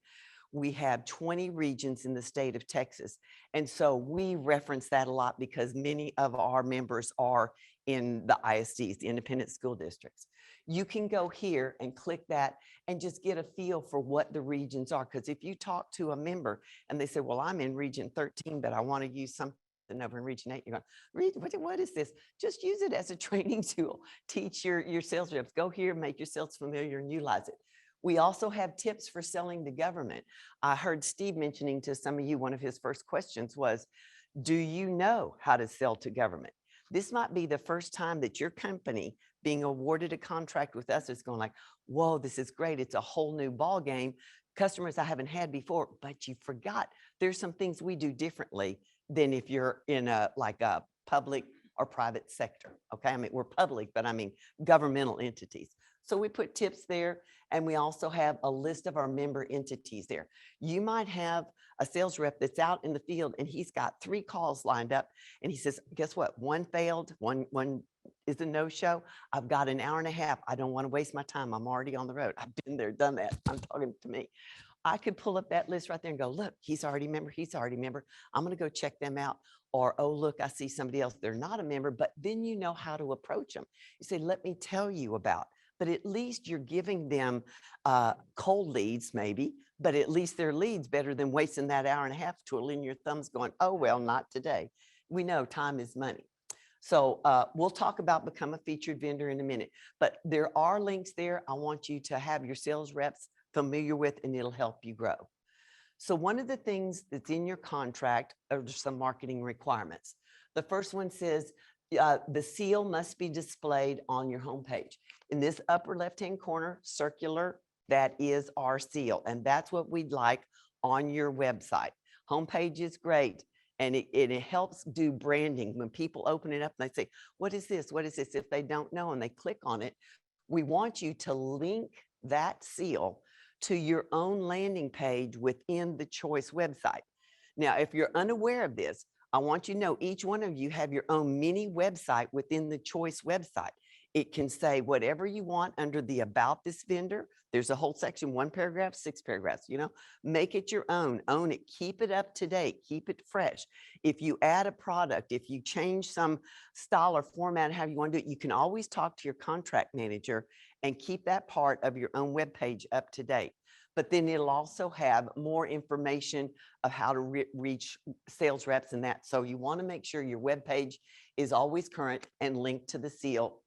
we have 20 regions in the state of Texas. And so we reference that a lot because many of our members are in the ISDs, the independent school districts. You can go here and click that and just get a feel for what the regions are. Because if you talk to a member and they say, well, I'm in region 13, but I want to use something over in region 8, you're going, what is this? Just use it as a training tool. Teach your sales reps. Go here, make yourselves familiar and utilize it. We also have tips for selling to government. I heard Steve mentioning to some of you, one of his first questions was, do you know how to sell to government? This might be the first time that your company being awarded a contract with us is going like, whoa, this is great. It's a whole new ball game. Customers I haven't had before, but you forgot there's some things we do differently than if you're in a public or private sector. Okay, I mean, we're public, but I mean governmental entities. So we put tips there, and we also have a list of our member entities there. You might have a sales rep that's out in the field and he's got 3 calls lined up and he says, guess what? One failed, one is a no-show. I've got an hour and a half. I don't want to waste my time. I'm already on the road. I've been there, done that. I'm talking to me. I could pull up that list right there and go, look, he's already a member. He's already a member. I'm going to go check them out. Or, oh, look, I see somebody else. They're not a member, but then you know how to approach them. You say, let me tell you about. But at least you're giving them cold leads maybe, but at least they're leads better than wasting that hour and a half twiddling your thumbs going, oh, well, not today. We know time is money. So we'll talk about become a featured vendor in a minute, but there are links there I want you to have your sales reps familiar with, and it'll help you grow. So one of the things that's in your contract are some marketing requirements. The first one says, the seal must be displayed on your homepage. In this upper left-hand corner, circular, that is our seal. And that's what we'd like on your website. Homepage is great. And it helps do branding. When people open it up and they say, what is this? What is this? If they don't know and they click on it, we want you to link that seal to your own landing page within the Choice website. Now, if you're unaware of this, I want you to know each one of you have your own mini website within the Choice website. It can say whatever you want under the about this vendor. There's a whole section, 1 paragraph, 6 paragraphs, make it your own, own it, keep it up to date, keep it fresh. If you add a product, if you change some style or format, how you want to do it, you can always talk to your contract manager and keep that part of your own webpage up to date. But then it'll also have more information of how to reach sales reps and that. So you want to make sure your webpage is always current and linked to the seal.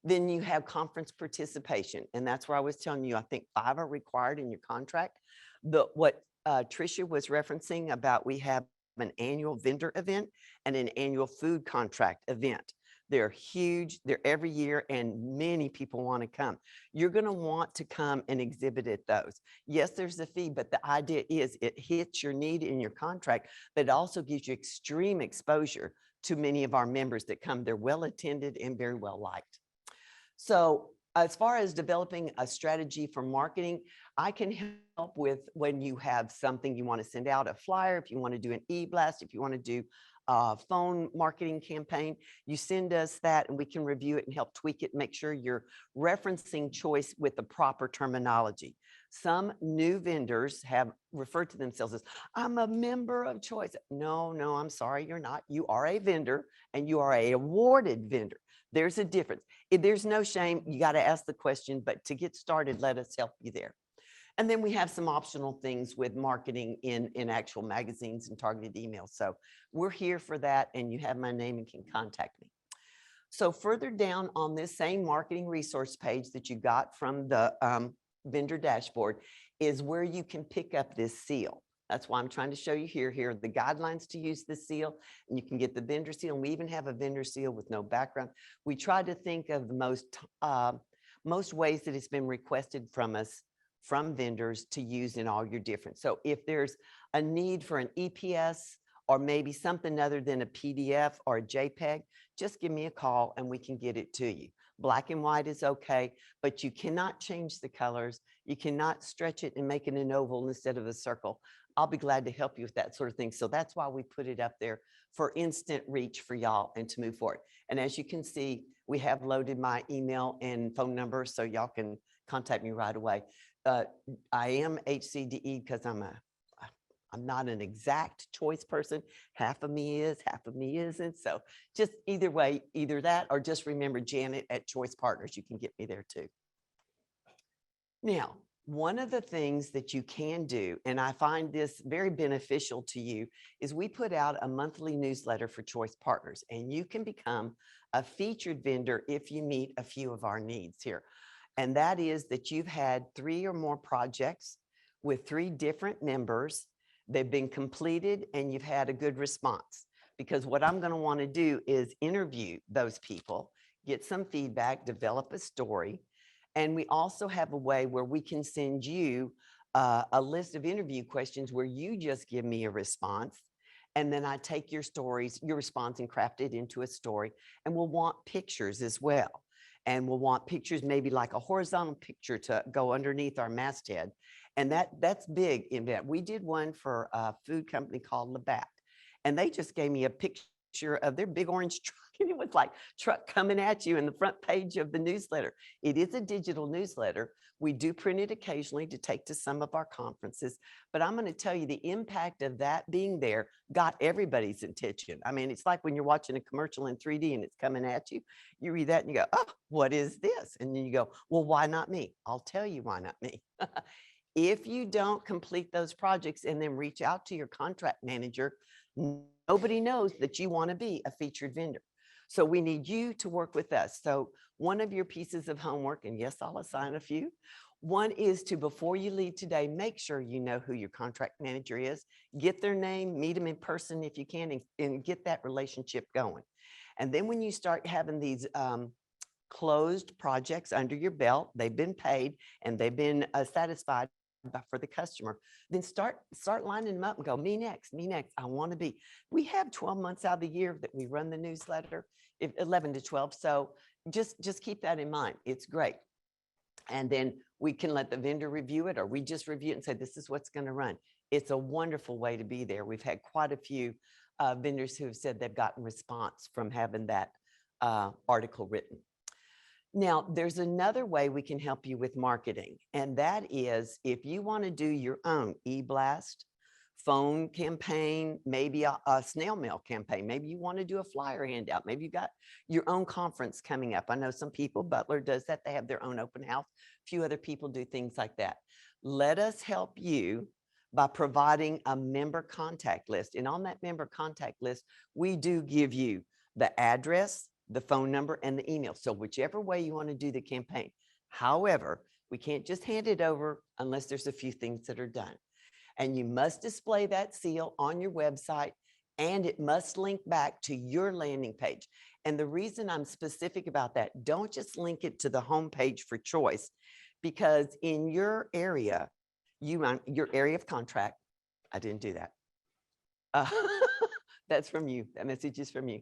Then you have conference participation. And that's where I was telling you, I think 5 are required in your contract. What Tricia was referencing about, we have an annual vendor event and an annual food contract event. They're huge. They're every year, and many people want to come. You're going to want to come and exhibit at those. Yes, there's a fee, but the idea is it hits your need in your contract, but it also gives you extreme exposure to many of our members that come. They're well attended and very well liked. So as far as developing a strategy for marketing, I can help with when you have something you want to send out, a flyer, if you want to do an e-blast, if you want to do phone marketing campaign, you send us that and we can review it and help tweak it, make sure you're referencing Choice with the proper terminology. Some new vendors have referred to themselves as, I'm a member of Choice. No, I'm sorry, you're not. You are a vendor and you are an awarded vendor. There's a difference. There's no shame. You got to ask the question, but to get started, let us help you there. And then we have some optional things with marketing in actual magazines and targeted emails. So we're here for that, and you have my name and can contact me. So further down on this same marketing resource page that you got from the vendor dashboard is where you can pick up this seal. That's why I'm trying to show you here. Here are the guidelines to use this seal, and you can get the vendor seal. And we even have a vendor seal with no background. We try to think of the most ways that it's been requested from us, from vendors, to use in all your different. So if there's a need for an EPS or maybe something other than a PDF or a JPEG, just give me a call and we can get it to you. Black and white is okay, but you cannot change the colors. You cannot stretch it and make it an oval instead of a circle. I'll be glad to help you with that sort of thing. So that's why we put it up there for instant reach for y'all and to move forward. And as you can see, we have loaded my email and phone number so y'all can contact me right away. I am HCDE because I'm not an exact choice person. Half of me is, half of me isn't. So just either way, either that or just remember Janet at Choice Partners. You can get me there too. Now, one of the things that you can do, and I find this very beneficial to you, is we put out a monthly newsletter for Choice Partners, and you can become a featured vendor if you meet a few of our needs here. And that is that you've had 3 or more projects with 3 different members. They've been completed and you've had a good response. Because what I'm going to want to do is interview those people, get some feedback, develop a story. And we also have a way where we can send you a list of interview questions where you just give me a response. And then I take your stories, your response, and craft it into a story. And we'll want pictures as well. And we'll want pictures, maybe like a horizontal picture to go underneath our masthead. And that's big in that. We did one for a food company called Labatt. And they just gave me a picture of their big orange truck. And it was like truck coming at you in the front page of the newsletter. It is a digital newsletter. We do print it occasionally to take to some of our conferences. But I'm going to tell you the impact of that being there got everybody's attention. I mean, it's like when you're watching a commercial in 3D and it's coming at you. You read that and you go, oh, what is this? And then you go, well, why not me? I'll tell you why not me. If you don't complete those projects and then reach out to your contract manager, nobody knows that you want to be a featured vendor. So we need you to work with us. So one of your pieces of homework, and yes, I'll assign a few. One is to, before you leave today, make sure you know who your contract manager is, get their name, meet them in person if you can, and get that relationship going. And then when you start having these closed projects under your belt, they've been paid and they've been satisfied for the customer, then start lining them up and go, me next, I want to be. We have 12 months out of the year that we run the newsletter, 11 to 12. So just keep that in mind. It's great. And then we can let the vendor review it, or we just review it and say, this is what's going to run. It's a wonderful way to be there. We've had quite a few vendors who have said they've gotten response from having that article written. Now, there's another way we can help you with marketing, and that is if you want to do your own e-blast, phone campaign, maybe a snail mail campaign, maybe you want to do a flyer handout, maybe you got your own conference coming up. I know some people, Butler does that. They have their own open house. A few other people do things like that. Let us help you by providing a member contact list. And on that member contact list, we do give you the address, the phone number, and the email. So whichever way you want to do the campaign. However, we can't just hand it over unless there's a few things that are done. And you must display that seal on your website, and it must link back to your landing page. And the reason I'm specific about that, don't just link it to the homepage for Choice, because in your area, your area of contract, I didn't do that. That's from you. That message is from you.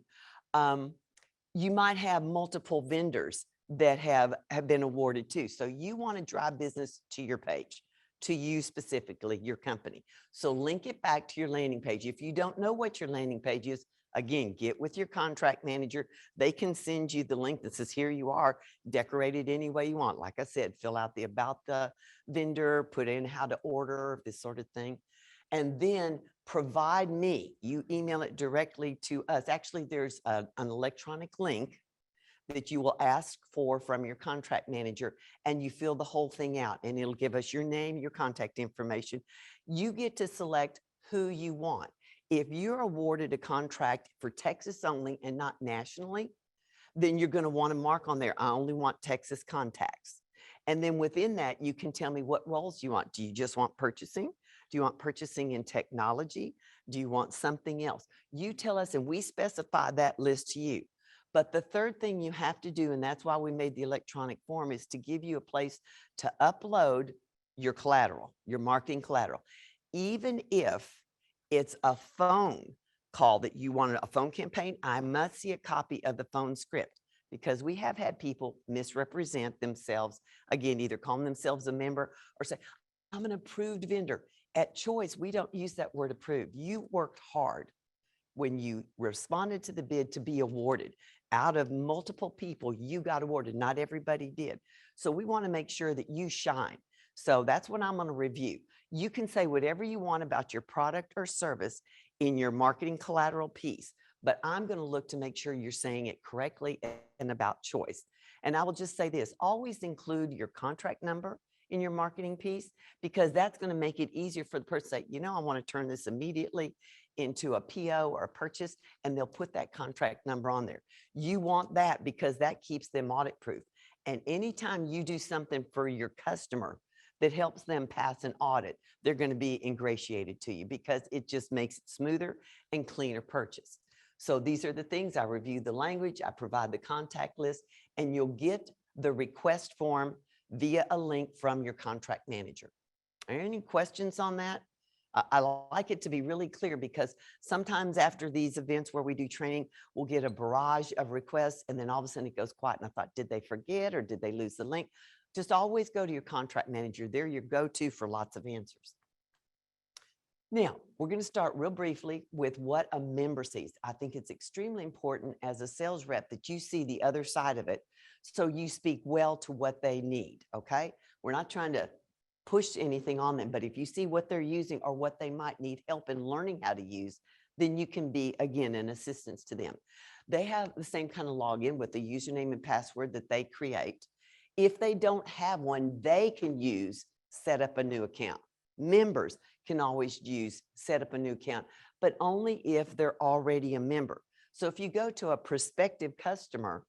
You might have multiple vendors that have been awarded too. So you want to drive business to your page, to you specifically, your company. So link it back to your landing page. If you don't know what your landing page is, again, get with your contract manager. They can send you the link that says, here you are, decorate it any way you want. Like I said, fill out the about the vendor, put in how to order, this sort of thing. And then provide me, you email it directly to us. Actually, there's an electronic link that you will ask for from your contract manager, and you fill the whole thing out, and it'll give us your name, your contact information. You get to select who you want. If you're awarded a contract for Texas only and not nationally, then you're going to want to mark on there, I only want Texas contacts. And then within that, you can tell me what roles you want. Do you just want purchasing? Do you want purchasing in technology? Do you want something else? You tell us and we specify that list to you. But the third thing you have to do, and that's why we made the electronic form, is to give you a place to upload your collateral, your marketing collateral. Even if it's a phone call that you wanted, a phone campaign, I must see a copy of the phone script, because we have had people misrepresent themselves. Again, either calling themselves a member or say, I'm an approved vendor. At Choice, we don't use that word approved. You worked hard when you responded to the bid to be awarded. Out of multiple people, you got awarded. Not everybody did. So we want to make sure that you shine. So that's what I'm going to review. You can say whatever you want about your product or service in your marketing collateral piece, but I'm going to look to make sure you're saying it correctly and about Choice. And I will just say this, always include your contract number in your marketing piece, because that's going to make it easier for the person to say, you know, I want to turn this immediately into a PO or a purchase, and they'll put that contract number on there. You want that because that keeps them audit proof. And anytime you do something for your customer that helps them pass an audit, they're going to be ingratiated to you, because it just makes it smoother and cleaner purchase. So these are the things. I review the language, I provide the contact list, and you'll get the request form via a link from your contract manager. Are there any questions on that? I like it to be really clear, because sometimes after these events where we do training, we'll get a barrage of requests, and then all of a sudden it goes quiet. And I thought, did they forget or did they lose the link? Just always go to your contract manager. They're your go-to for lots of answers. Now, we're going to start real briefly with what a member sees. I think it's extremely important as a sales rep that you see the other side of it, so you speak well to what they need, okay? We're not trying to push anything on them, but if you see what they're using or what they might need help in learning how to use, then you can be, again, an assistance to them. They have the same kind of login with the username and password that they create. If they don't have one, they can use set up a new account. Members can always use set up a new account, but only if they're already a member. So if you go to a prospective customer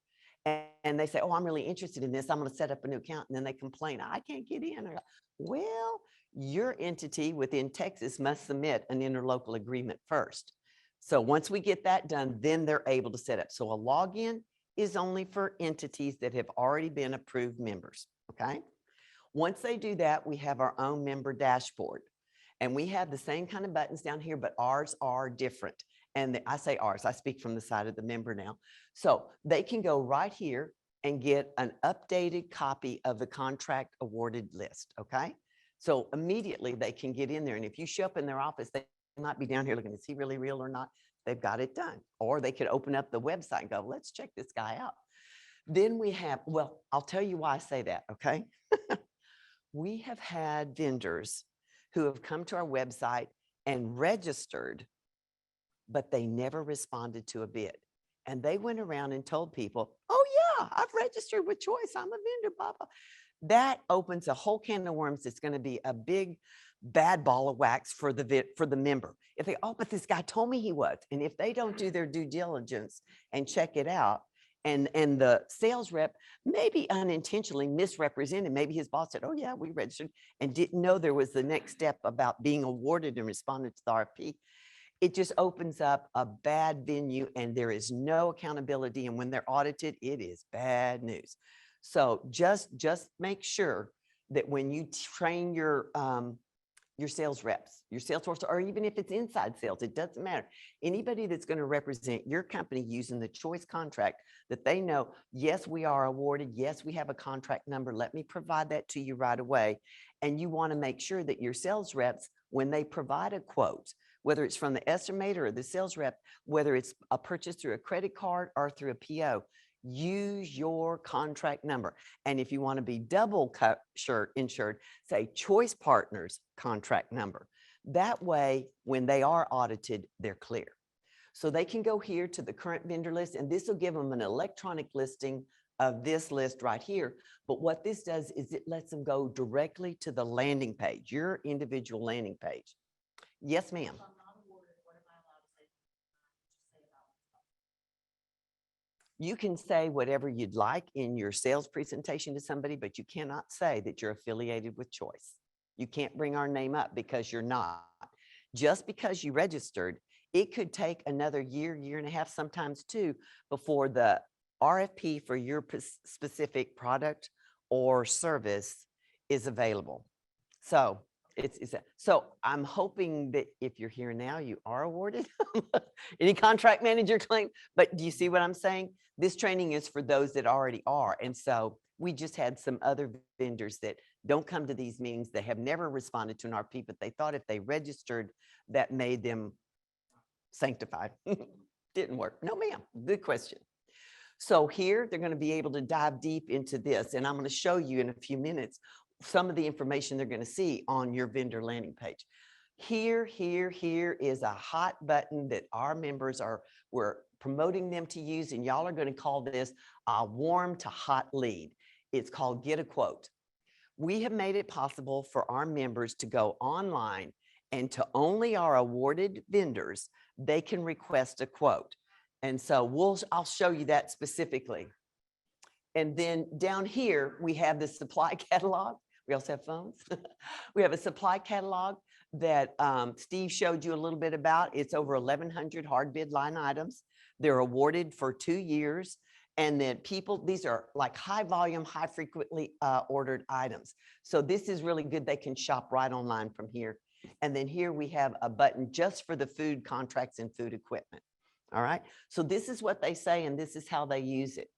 and they say, oh, I'm really interested in this, I'm going to set up a new account, and then they complain, I can't get in. Well, your entity within Texas must submit an interlocal agreement first. So once we get that done, then they're able to set up. So a login is only for entities that have already been approved members, okay? Once they do that, we have our own member dashboard, and we have the same kind of buttons down here, but ours are different. And I say ours, I speak from the side of the member now. So they can go right here and get an updated copy of the contract awarded list, okay? So immediately they can get in there, and if you show up in their office, they might be down here looking, is he really real or not? They've got it done. Or they could open up the website and go, let's check this guy out. Then we have, well, I'll tell you why I say that, okay? We have had vendors who have come to our website and registered, but they never responded to a bid. And they went around and told people, oh yeah, I've registered with Choice, I'm a vendor, blah, blah. That opens a whole can of worms. It's going to be a big bad ball of wax for the member. If they, oh, but this guy told me he was. And if they don't do their due diligence and check it out, and the sales rep maybe unintentionally misrepresented, maybe his boss said, oh yeah, we registered, and didn't know there was the next step about being awarded and responded to the RFP. It just opens up a bad venue, and there is no accountability. And when they're audited, it is bad news. So just make sure that when you train your sales reps, your sales force, or even if it's inside sales, it doesn't matter. Anybody that's going to represent your company using the Choice contract, that they know, yes, we are awarded. Yes, we have a contract number. Let me provide that to you right away. And you want to make sure that your sales reps, when they provide a quote, whether it's from the estimator or the sales rep, whether it's a purchase through a credit card or through a PO, use your contract number. And if you want to be double insured, say Choice Partners contract number. That way, when they are audited, they're clear. So they can go here to the current vendor list, and this will give them an electronic listing of this list right here. But what this does is it lets them go directly to the landing page, your individual landing page. Yes, ma'am. You can say whatever you'd like in your sales presentation to somebody, but you cannot say that you're affiliated with Choice. You can't bring our name up because you're not. Just because you registered, it could take another year, year and a half, sometimes two, before the RFP for your specific product or service is available. So so I'm hoping that if you're here now, you are awarded any contract manager claim. But do you see what I'm saying? This training is for those that already are. And so we just had some other vendors that don't come to these meetings. They have never responded to an RFP, but they thought if they registered, that made them sanctified. Didn't work. No, ma'am. Good question. So here they're going to be able to dive deep into this. And I'm going to show you in a few minutes some of the information they're going to see on your vendor landing page. Here is a hot button that our members we're promoting them to use, and y'all are going to call this a warm to hot lead. It's called Get a Quote. We have made it possible for our members to go online, and to only our awarded vendors, they can request a quote. And so I'll show you that specifically. And then down here, we have the supply catalog. We also have phones. We have a supply catalog that Steve showed you a little bit about. It's over 1,100 hard bid line items. They're awarded for 2 years. And then these are like high volume, high frequently ordered items. So this is really good. They can shop right online from here. And then here we have a button just for the food contracts and food equipment. All right. So this is what they say, and this is how they use it.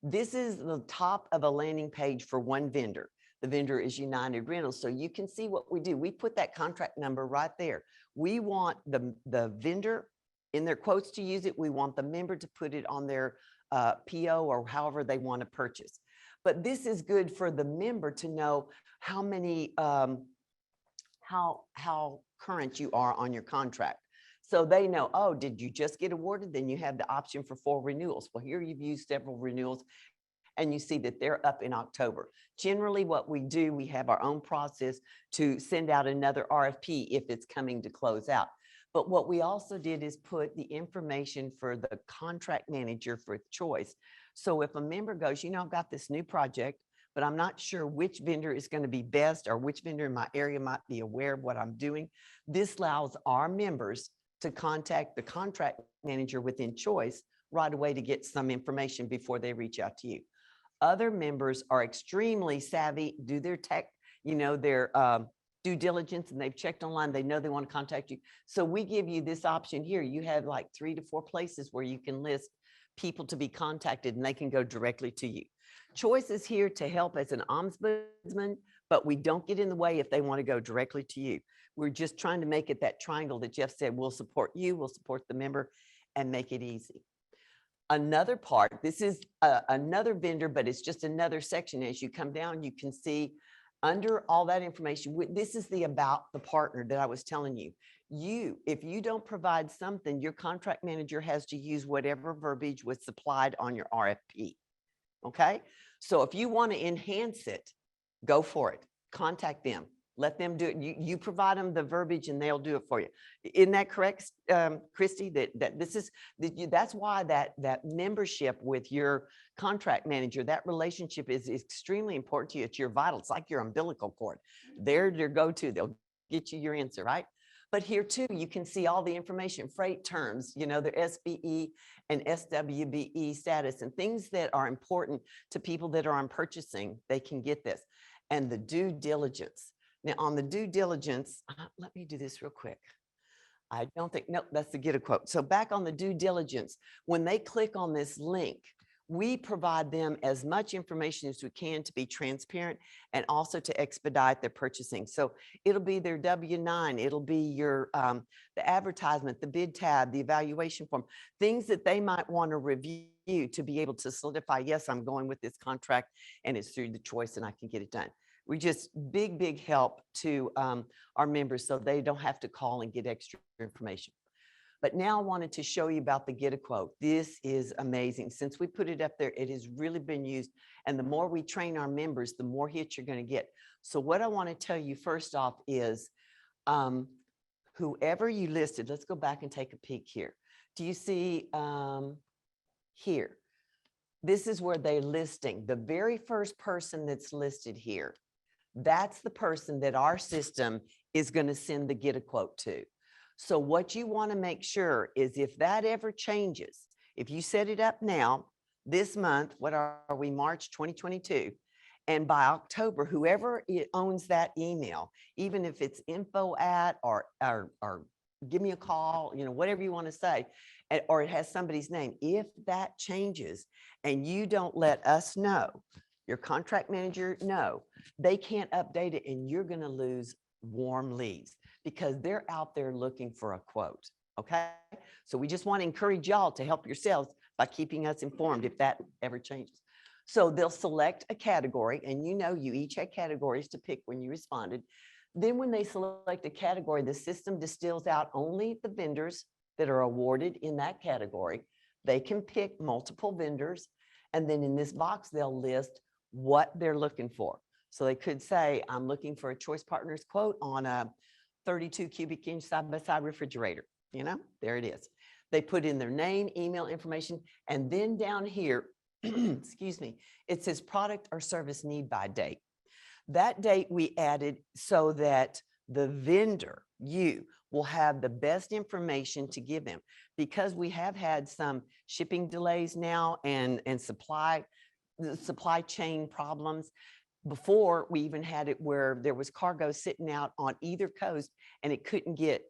This is the top of a landing page for one vendor. The vendor is United Rentals. So you can see what we do. We put that contract number right there. We want the vendor in their quotes to use it. We want the member to put it on their PO or however they want to purchase. But this is good for the member to know how many, how current you are on your contract. So they know, oh, did you just get awarded? Then you have the option for 4 renewals. Well, here you've used several renewals, and you see that they're up in October. Generally, what we do, we have our own process to send out another RFP if it's coming to close out. But what we also did is put the information for the contract manager for Choice. So if a member goes, you know, I've got this new project, but I'm not sure which vendor is going to be best or which vendor in my area might be aware of what I'm doing, this allows our members to contact the contract manager within Choice right away to get some information before they reach out to you. Other members are extremely savvy, do their tech, you know, their due diligence, and they've checked online. They know they want to contact you. So we give you this option here. You have like 3 to 4 places where you can list people to be contacted, and they can go directly to you. Choice is here to help as an ombudsman, but we don't get in the way if they want to go directly to you. We're just trying to make it that triangle that Jeff said. We'll support you, we'll support the member, and make it easy. Another part, this is another vendor, but it's just another section. As you come down, you can see under all that information, this is the about the partner that I was telling you. If you don't provide something, your contract manager has to use whatever verbiage was supplied on your RFP. Okay. So if you want to enhance it, go for it. Contact them. Let them do it. You provide them the verbiage and they'll do it for you. Isn't that correct, Christy? That's why that membership with your contract manager, that relationship is extremely important to you. It's your vital. It's like your umbilical cord. They're your go-to. They'll get you your answer, right? But here too, you can see all the information, freight terms, you know, their SBE and SWBE status and things that are important to people that are on purchasing. They can get this. And the due diligence. Now on the due diligence, let me do this real quick. I don't think, no, that's the Get a Quote. So back on the due diligence, when they click on this link, we provide them as much information as we can to be transparent and also to expedite their purchasing. So it'll be their W-9, it'll be your the advertisement, the bid tab, the evaluation form, things that they might want to review to be able to solidify, yes, I'm going with this contract and it's through the Choice and I can get it done. We just big help to our members so they don't have to call and get extra information. But now I wanted to show you about the Get a Quote. This is amazing. Since we put it up there, it has really been used. And the more we train our members, the more hits you're going to get. So what I want to tell you first off is whoever you listed, let's go back and take a peek here. Do you see here? This is where they're listing. The very first person that's listed here, that's the person that our system is going to send the Get a Quote to. So what you want to make sure is if that ever changes, if you set it up now, this month, what are we, March 2022, and by October, whoever owns that email, even if it's info@ or give me a call, you know, whatever you want to say, or it has somebody's name, if that changes and you don't let us know, your contract manager know, they can't update it and you're going to lose warm leads because they're out there looking for a quote. Okay. So we just want to encourage y'all to help yourselves by keeping us informed if that ever changes. So they'll select a category, and you know, you each had categories to pick when you responded. Then when they select a category, the system distills out only the vendors that are awarded in that category. They can pick multiple vendors. And then in this box, they'll list what they're looking for. So they could say, I'm looking for a Choice Partners quote on a 32 cubic inch side-by-side refrigerator. You know, there it is. They put in their name, email information, and then down here, excuse me, it says product or service need by date. That date we added so that the vendor, you, will have the best information to give them, because we have had some shipping delays now and supply chain problems. Before, we even had it where there was cargo sitting out on either coast and it couldn't get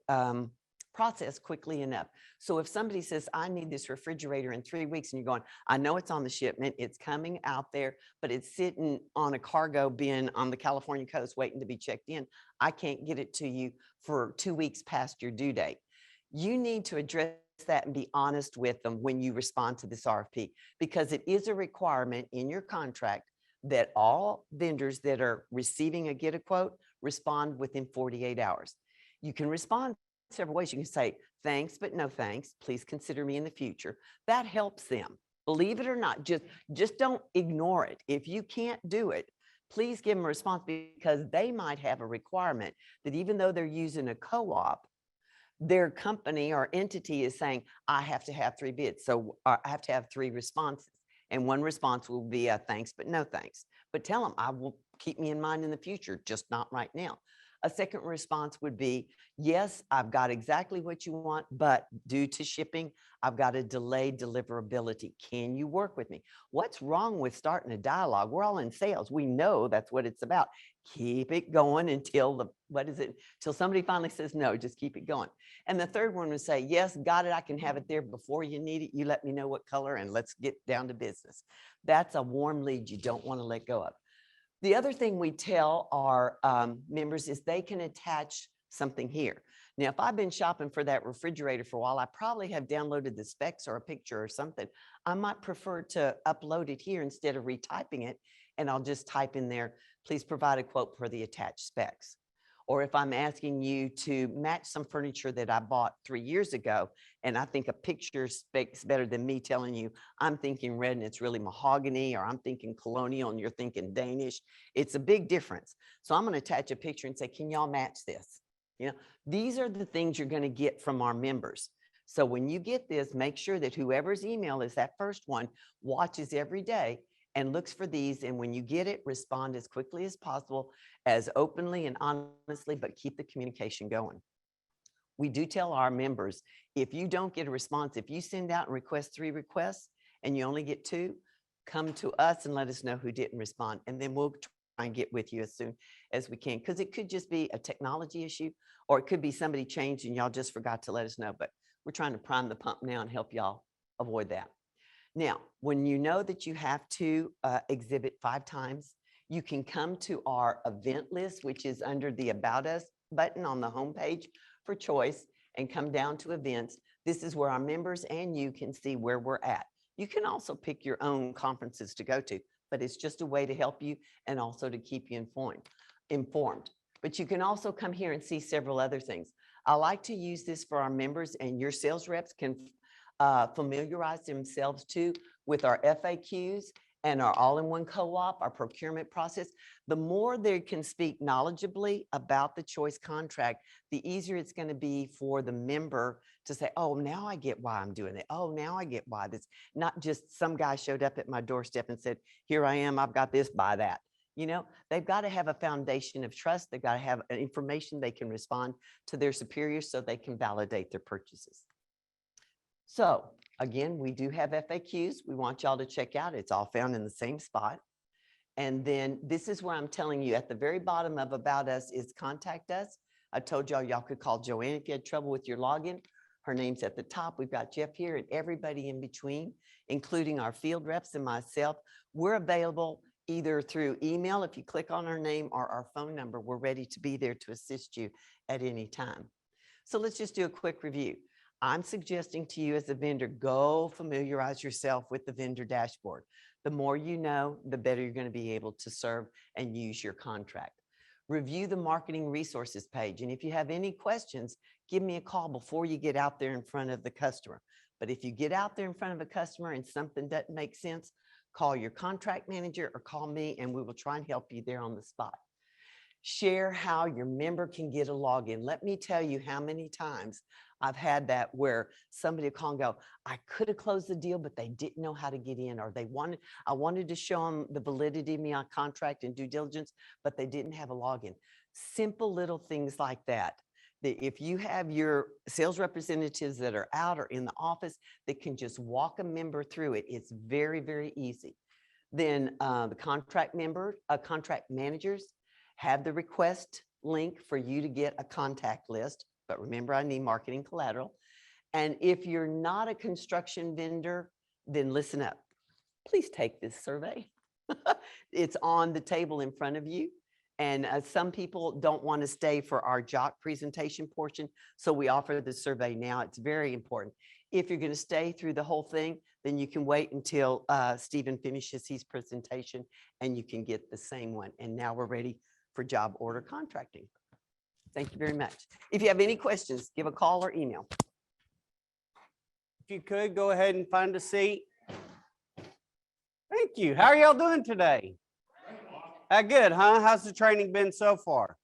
processed quickly enough. So if somebody says, I need this refrigerator in 3 weeks, and you're going, I know it's on the shipment, it's coming out there, but it's sitting on a cargo bin on the California coast waiting to be checked in, I can't get it to you for 2 weeks past your due date. You need to address that and be honest with them when you respond to this RFP, because it is a requirement in your contract that all vendors that are receiving a Get a Quote respond within 48 hours. You can respond several ways. You can say, thanks, but no thanks. Please consider me in the future. That helps them. Believe it or not, just don't ignore it. If you can't do it, please give them a response, because they might have a requirement that even though they're using a co-op, their company or entity is saying, I have to have 3 bids. So I have to have 3 responses. And one response will be a thanks, but no thanks. But tell them, I will keep me in mind in the future, just not right now. A second response would be, yes, I've got exactly what you want, but due to shipping, I've got a delayed deliverability. Can you work with me? What's wrong with starting a dialogue? We're all in sales. We know that's what it's about. Keep it going until till somebody finally says no, just keep it going. And the third one would say, yes, got it. I can have it there before you need it. You let me know what color and let's get down to business. That's a warm lead you don't want to let go of. The other thing we tell our members is they can attach something here. Now, if I've been shopping for that refrigerator for a while, I probably have downloaded the specs or a picture or something. I might prefer to upload it here instead of retyping it, and I'll just type in there, please provide a quote for the attached specs. Or if I'm asking you to match some furniture that I bought 3 years ago, and I think a picture speaks better than me telling you, I'm thinking red and it's really mahogany, or I'm thinking colonial and you're thinking Danish. It's a big difference. So I'm going to attach a picture and say, can y'all match this? You know, these are the things you're going to get from our members. So when you get this, make sure that whoever's email is that first one watches every day and looks for these. And when you get it, respond as quickly as possible, as openly and honestly, but keep the communication going. We do tell our members, if you don't get a response, if you send out and request 3 requests and you only get 2, come to us and let us know who didn't respond. And then we'll try and get with you as soon as we can. Because it could just be a technology issue, or it could be somebody changed and y'all just forgot to let us know. But we're trying to prime the pump now and help y'all avoid that. Now, when you know that you have to exhibit 5 times, you can come to our event list, which is under the About Us button on the homepage for Choice, and come down to events. This is where our members and you can see where we're at. You can also pick your own conferences to go to, but it's just a way to help you and also to keep you informed. But you can also come here and see several other things. I like to use this for our members, and your sales reps can familiarize themselves too with our FAQs and our all-in-one co-op, our procurement process. The more they can speak knowledgeably about the choice contract, the easier it's going to be for the member to say, oh, now I get why I'm doing it. Oh, now I get why this, not just some guy showed up at my doorstep and said, here I am, I've got this, buy that. You know, they've got to have a foundation of trust. They've got to have information they can respond to their superiors so they can validate their purchases. So again, we do have FAQs. We want y'all to check out. It's all found in the same spot. And then this is where I'm telling you at the very bottom of About Us is Contact Us. I told y'all could call Joanne if you had trouble with your login. Her name's at the top. We've got Jeff here and everybody in between, including our field reps and myself. We're available either through email, if you click on our name, or our phone number. We're ready to be there to assist you at any time. So let's just do a quick review. I'm suggesting to you as a vendor, go familiarize yourself with the vendor dashboard. The more you know, the better you're going to be able to serve and use your contract. Review the marketing resources page. And if you have any questions, give me a call before you get out there in front of the customer. But if you get out there in front of a customer and something doesn't make sense, call your contract manager or call me and we will try and help you there on the spot. Share how your member can get a login. Let me tell you how many times I've had that where somebody will call and go, I could have closed the deal, but they didn't know how to get in, or I wanted to show them the validity of my contract and due diligence, but they didn't have a login. Simple little things like that. That if you have your sales representatives that are out or in the office that can just walk a member through it, it's very, very easy. Then the contract managers have the request link for you to get a contact list. But remember, I need marketing collateral. And if you're not a construction vendor, then listen up. Please take this survey. It's on the table in front of you. And some people don't want to stay for our JOC presentation portion. So we offer the survey now. It's very important. If you're going to stay through the whole thing, then you can wait until Stephen finishes his presentation and you can get the same one. And now we're ready for job order contracting. Thank you very much. If you have any questions, give a call or email. If you could, go ahead and find a seat. Thank you. How are y'all doing today? Good, huh? How's the training been so far?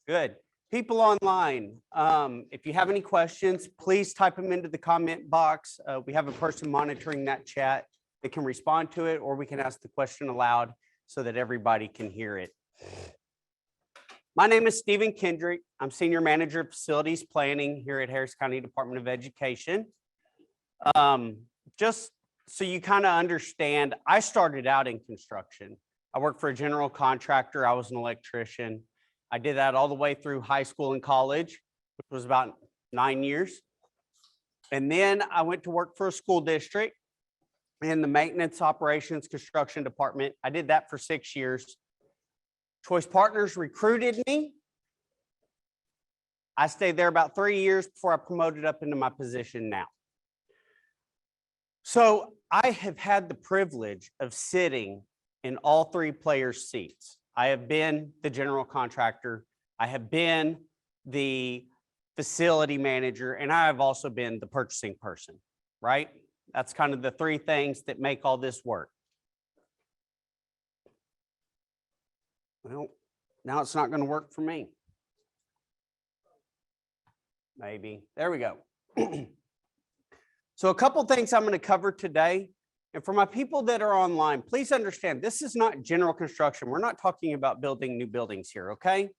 Good. People online, if you have any questions, please type them into the comment box. We have a person monitoring that chat that can respond to it, or we can ask the question aloud so that everybody can hear it. My name is Stephen Kendrick. I'm Senior Manager of Facilities Planning here at Harris County Department of Education. Just so you kind of understand, I started out in construction. I worked for a general contractor. I was an electrician. I did that all the way through high school and college, which was about 9 years. And then I went to work for a school district in the maintenance operations construction department. I did that for 6 years. Choice Partners recruited me. I stayed there about 3 years before I promoted up into my position now. So I have had the privilege of sitting in all three players' seats. I have been the general contractor, I have been the facility manager, and I have also been the purchasing person, right? That's kind of the three things that make all this work. Well, now it's not going to work for me. Maybe. There we go. So a couple things I'm going to cover today. And for my people that are online, please understand, this is not general construction. We're not talking about building new buildings here, okay?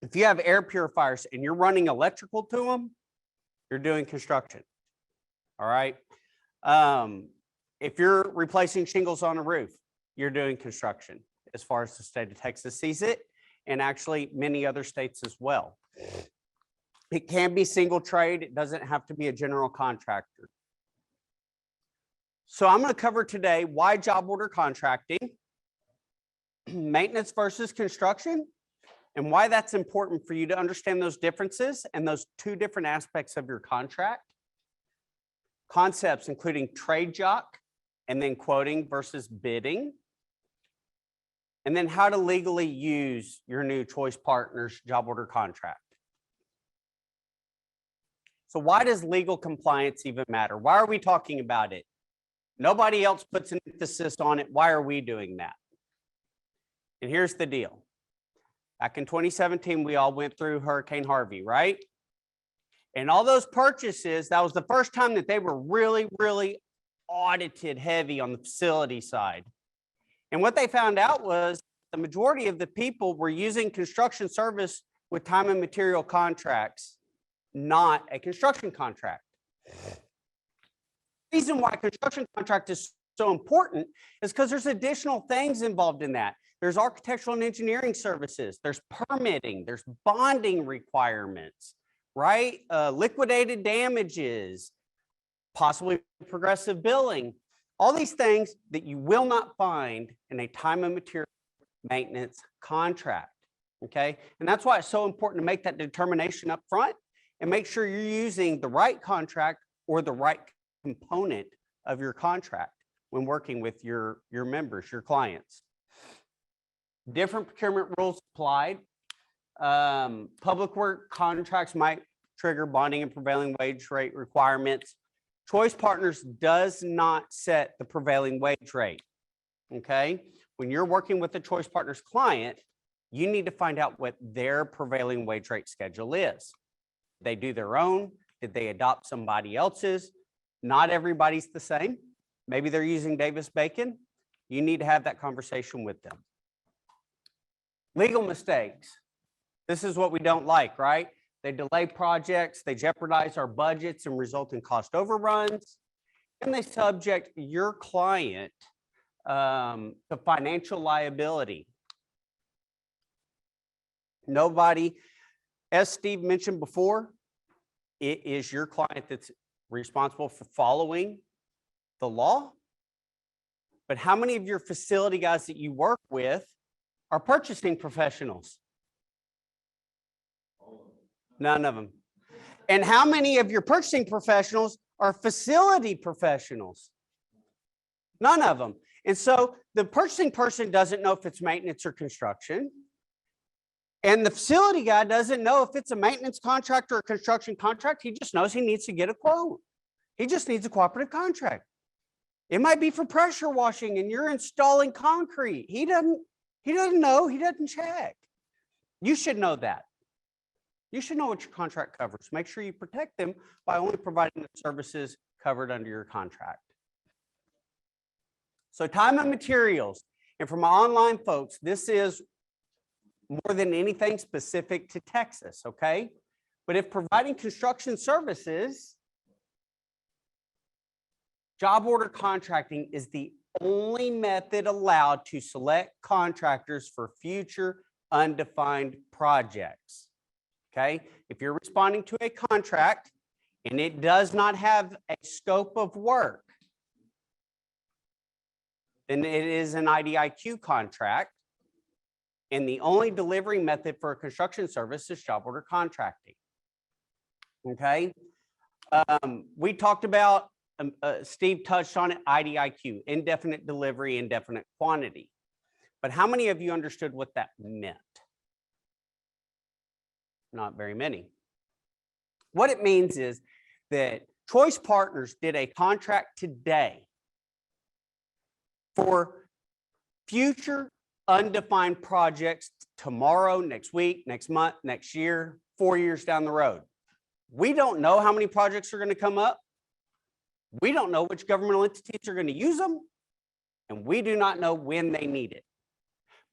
If you have air purifiers and you're running electrical to them, you're doing construction, all right? If you're replacing shingles on a roof, you're doing construction as far as the state of Texas sees it, and actually many other states as well. It can be single trade. It doesn't have to be a general contractor. So I'm going to cover today why job order contracting, maintenance versus construction, and why that's important for you to understand those differences and those two different aspects of your contract. Concepts including trade JOC and then quoting versus bidding. And then how to legally use your new Choice Partners job order contract. So why does legal compliance even matter? Why are we talking about it? Nobody else puts an emphasis on it. Why are we doing that? And here's the deal. Back in 2017, we all went through Hurricane Harvey, right? And all those purchases, that was the first time that they were really, really audited heavy on the facility side. And what they found out was the majority of the people were using construction service with time and material contracts, not a construction contract. The reason why construction contract is so important is because there's additional things involved in that. There's architectural and engineering services, there's permitting, there's bonding requirements, right? Liquidated damages, possibly progressive billing, all these things that you will not find in a time and material maintenance contract, okay? And that's why it's so important to make that determination up front and make sure you're using the right contract or the right component of your contract when working with your members, your clients. Different procurement rules applied. Public work contracts might trigger bonding and prevailing wage rate requirements. Choice Partners does not set the prevailing wage rate, okay? When you're working with a Choice Partners client, you need to find out what their prevailing wage rate schedule is. They do their own. Did they adopt somebody else's? Not everybody's the same. Maybe they're using Davis-Bacon. You need to have that conversation with them. Legal mistakes. This is what we don't like, right? They delay projects, they jeopardize our budgets and result in cost overruns, and they subject your client to financial liability. Nobody, as Steve mentioned before, it is your client that's responsible for following the law. But how many of your facility guys that you work with are purchasing professionals? None of them. And how many of your purchasing professionals are facility professionals? None of them. And so the purchasing person doesn't know if it's maintenance or construction. And the facility guy doesn't know if it's a maintenance contract or a construction contract. He just knows he needs to get a quote. He just needs a cooperative contract. It might be for pressure washing and you're installing concrete. He doesn't know, he doesn't check. You should know that. You should know what your contract covers. Make sure you protect them by only providing the services covered under your contract. So time and materials. And for my online folks, this is more than anything specific to Texas, okay? But if providing construction services, job order contracting is the only method allowed to select contractors for future undefined projects. Okay, if you're responding to a contract and it does not have a scope of work, then it is an IDIQ contract. And the only delivery method for a construction service is job order contracting. Okay, we talked about, Steve touched on it, IDIQ, indefinite delivery, indefinite quantity. But how many of you understood what that meant? Not very many. What it means is that Choice Partners did a contract today for future undefined projects tomorrow, next week, next month, next year, 4 years down the road. We don't know how many projects are going to come up. We don't know which governmental entities are going to use them, and we do not know when they need it.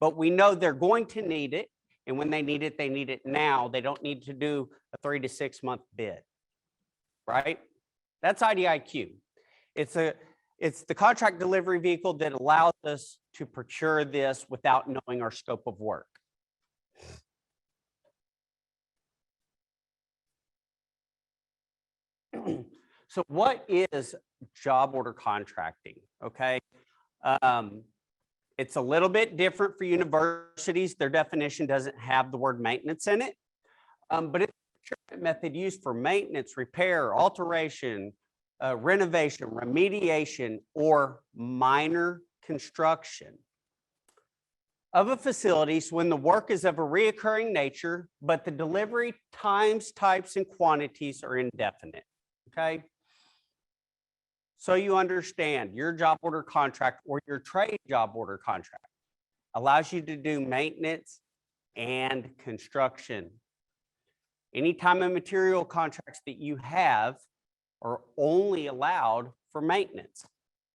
But we know they're going to need it. And when they need it now. They don't need to do a 3 to 6 month bid, right? That's IDIQ. It's the contract delivery vehicle that allows us to procure this without knowing our scope of work. So what is job order contracting? Okay. It's a little bit different for universities. Their definition doesn't have the word maintenance in it, but it's a procurement method used for maintenance, repair, alteration, renovation, remediation, or minor construction. of a facility when the work is of a reoccurring nature, but the delivery times, types, and quantities are indefinite, okay? So you understand your job order contract or your trade job order contract allows you to do maintenance and construction. Any time and material contracts that you have are only allowed for maintenance.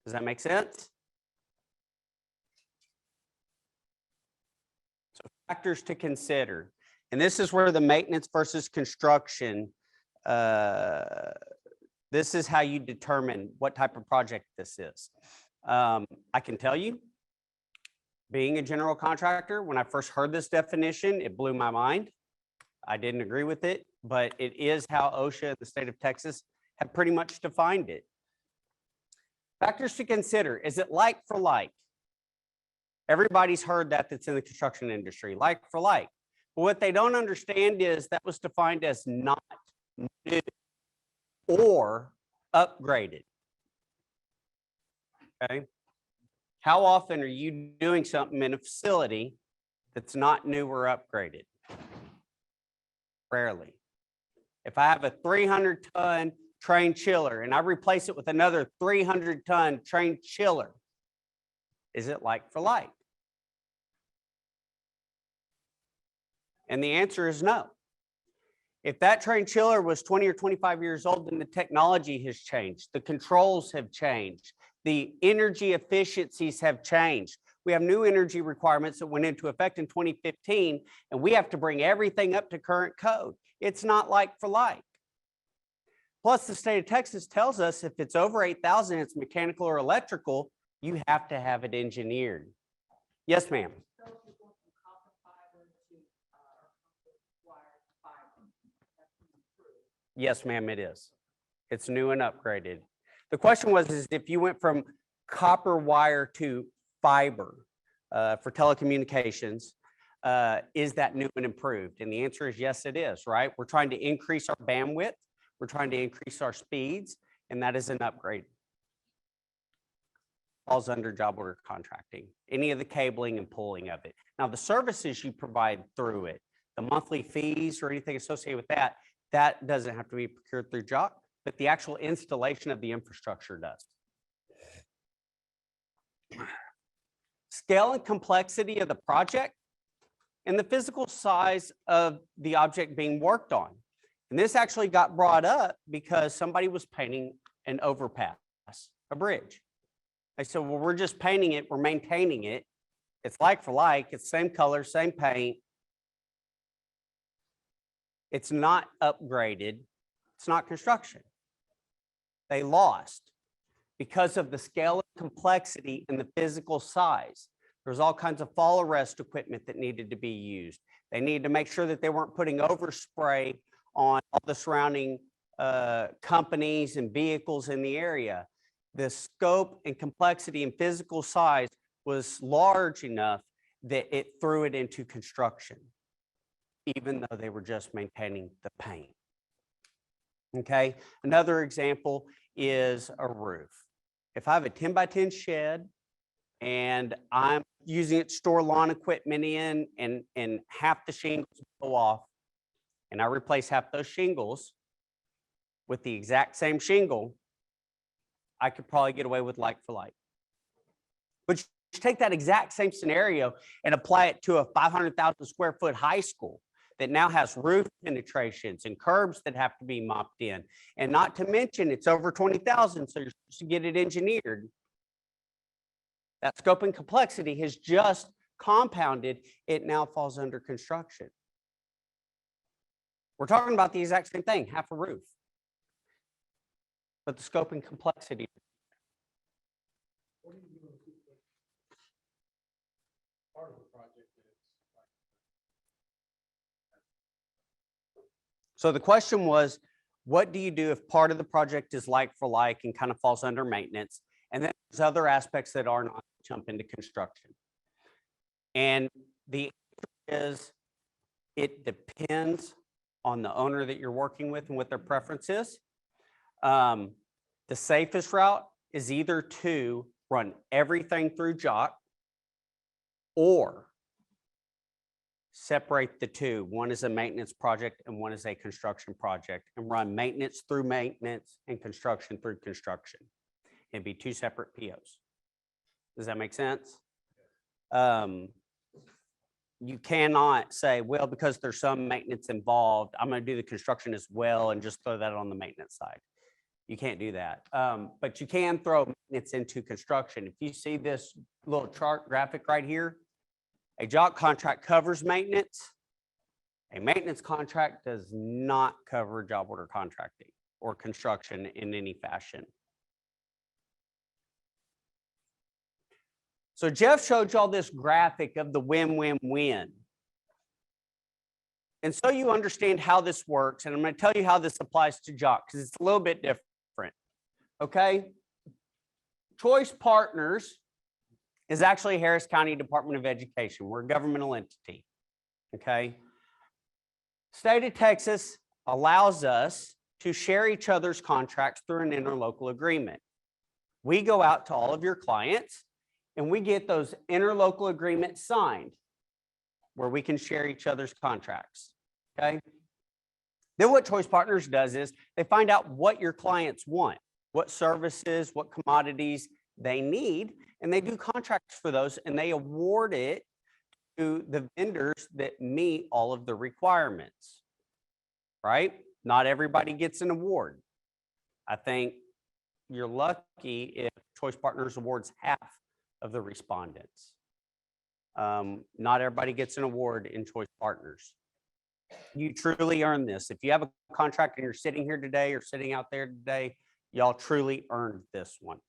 Does that make sense? So factors to consider. And this is where the maintenance versus construction, this is how you determine what type of project this is. I can tell you, being a general contractor, when I first heard this definition, it blew my mind. I didn't agree with it, but it is how OSHA and the state of Texas have pretty much defined it. Factors to consider, is it like for like? Everybody's heard that that's in the construction industry, like for like. But what they don't understand is that was defined as not new or upgraded. Okay. How often are you doing something in a facility that's not new or upgraded? Rarely. If I have a 300-ton train chiller and I replace it with another 300-ton train chiller, is it like for like? And the answer is no. If that train chiller was 20 or 25 years old, then the technology has changed. The controls have changed. The energy efficiencies have changed. We have new energy requirements that went into effect in 2015, and we have to bring everything up to current code. It's not like for like. Plus, the state of Texas tells us if it's over 8,000, it's mechanical or electrical, you have to have it engineered. Yes, ma'am. Yes, ma'am, it is. It's new and upgraded. The question was, is if you went from copper wire to fiber for telecommunications, is that new and improved? And the answer is yes, it is, right? We're trying to increase our bandwidth. We're trying to increase our speeds, and that is an upgrade. Falls under job order contracting, any of the cabling and pulling of it. Now, the services you provide through it, the monthly fees or anything associated with that, that doesn't have to be procured through JOC, but the actual installation of the infrastructure does. Scale and complexity of the project and the physical size of the object being worked on. And this actually got brought up because somebody was painting an overpass, a bridge. They said, well, we're just painting it, we're maintaining it. It's like for like, it's same color, same paint. It's not upgraded. It's not construction. They lost because of the scale and complexity and the physical size. There's all kinds of fall arrest equipment that needed to be used. They needed to make sure that they weren't putting overspray on all the surrounding companies and vehicles in the area. The scope and complexity and physical size was large enough that it threw it into construction, even though they were just maintaining the paint. Okay, another example is a roof. If I have a 10 by 10 shed and I'm using it to store lawn equipment in and half the shingles go off and I replace half those shingles with the exact same shingle, I could probably get away with like for like. But you take that exact same scenario and apply it to a 500,000 square foot high school that now has roof penetrations and curbs that have to be mopped in. And not to mention it's over 20,000, so you're supposed to get it engineered. That scope and complexity has just compounded. It now falls under construction. We're talking about the exact same thing, half a roof. But the scope and complexity. Part of the project is So the question was, what do you do if part of the project is like for like and kind of falls under maintenance? And then there's other aspects that are not jump into construction. And the answer is, it depends on the owner that you're working with and what their preference is. The safest route is either to run everything through JOC or separate the two. One is a maintenance project and one is a construction project, and run maintenance through maintenance and construction through construction. It'd be two separate POs. Does that make sense? You cannot say, well, because there's some maintenance involved, I'm going to do the construction as well and just throw that on the maintenance side. You can't do that. But you can throw maintenance into construction. If you see this little chart graphic right here, a job contract covers maintenance. A maintenance contract does not cover job order contracting or construction in any fashion. So Jeff showed y'all this graphic of the win-win-win. And so you understand how this works, and I'm going to tell you how this applies to JOC because it's a little bit different. Okay? Choice Partners is actually Harris County Department of Education. We're a governmental entity. Okay? State of Texas allows us to share each other's contracts through an interlocal agreement. We go out to all of your clients and we get those interlocal agreements signed where we can share each other's contracts, okay? Then what Choice Partners does is they find out what your clients want, what services, what commodities they need, and they do contracts for those and they award it to the vendors that meet all of the requirements, right? Not everybody gets an award. I think you're lucky if Choice Partners awards half of the respondents. Not everybody gets an award in Choice Partners. You truly earn this. If you have a contract and you're sitting here today or sitting out there today, y'all truly earned this one.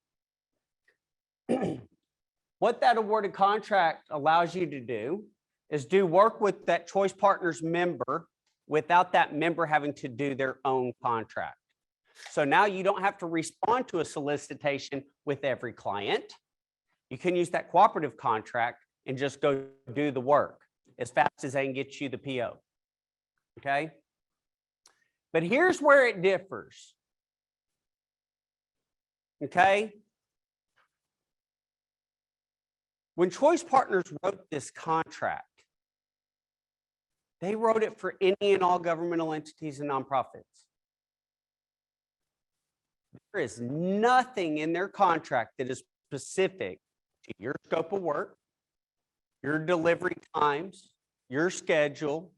What that awarded contract allows you to do is do work with that Choice Partners member without that member having to do their own contract. So now you don't have to respond to a solicitation with every client. You can use that cooperative contract and just go do the work as fast as they can get you the PO. Okay? But here's where it differs. Okay? When Choice Partners wrote this contract, they wrote it for any and all governmental entities and nonprofits. There is nothing in their contract that is specific to your scope of work, your delivery times, your schedule,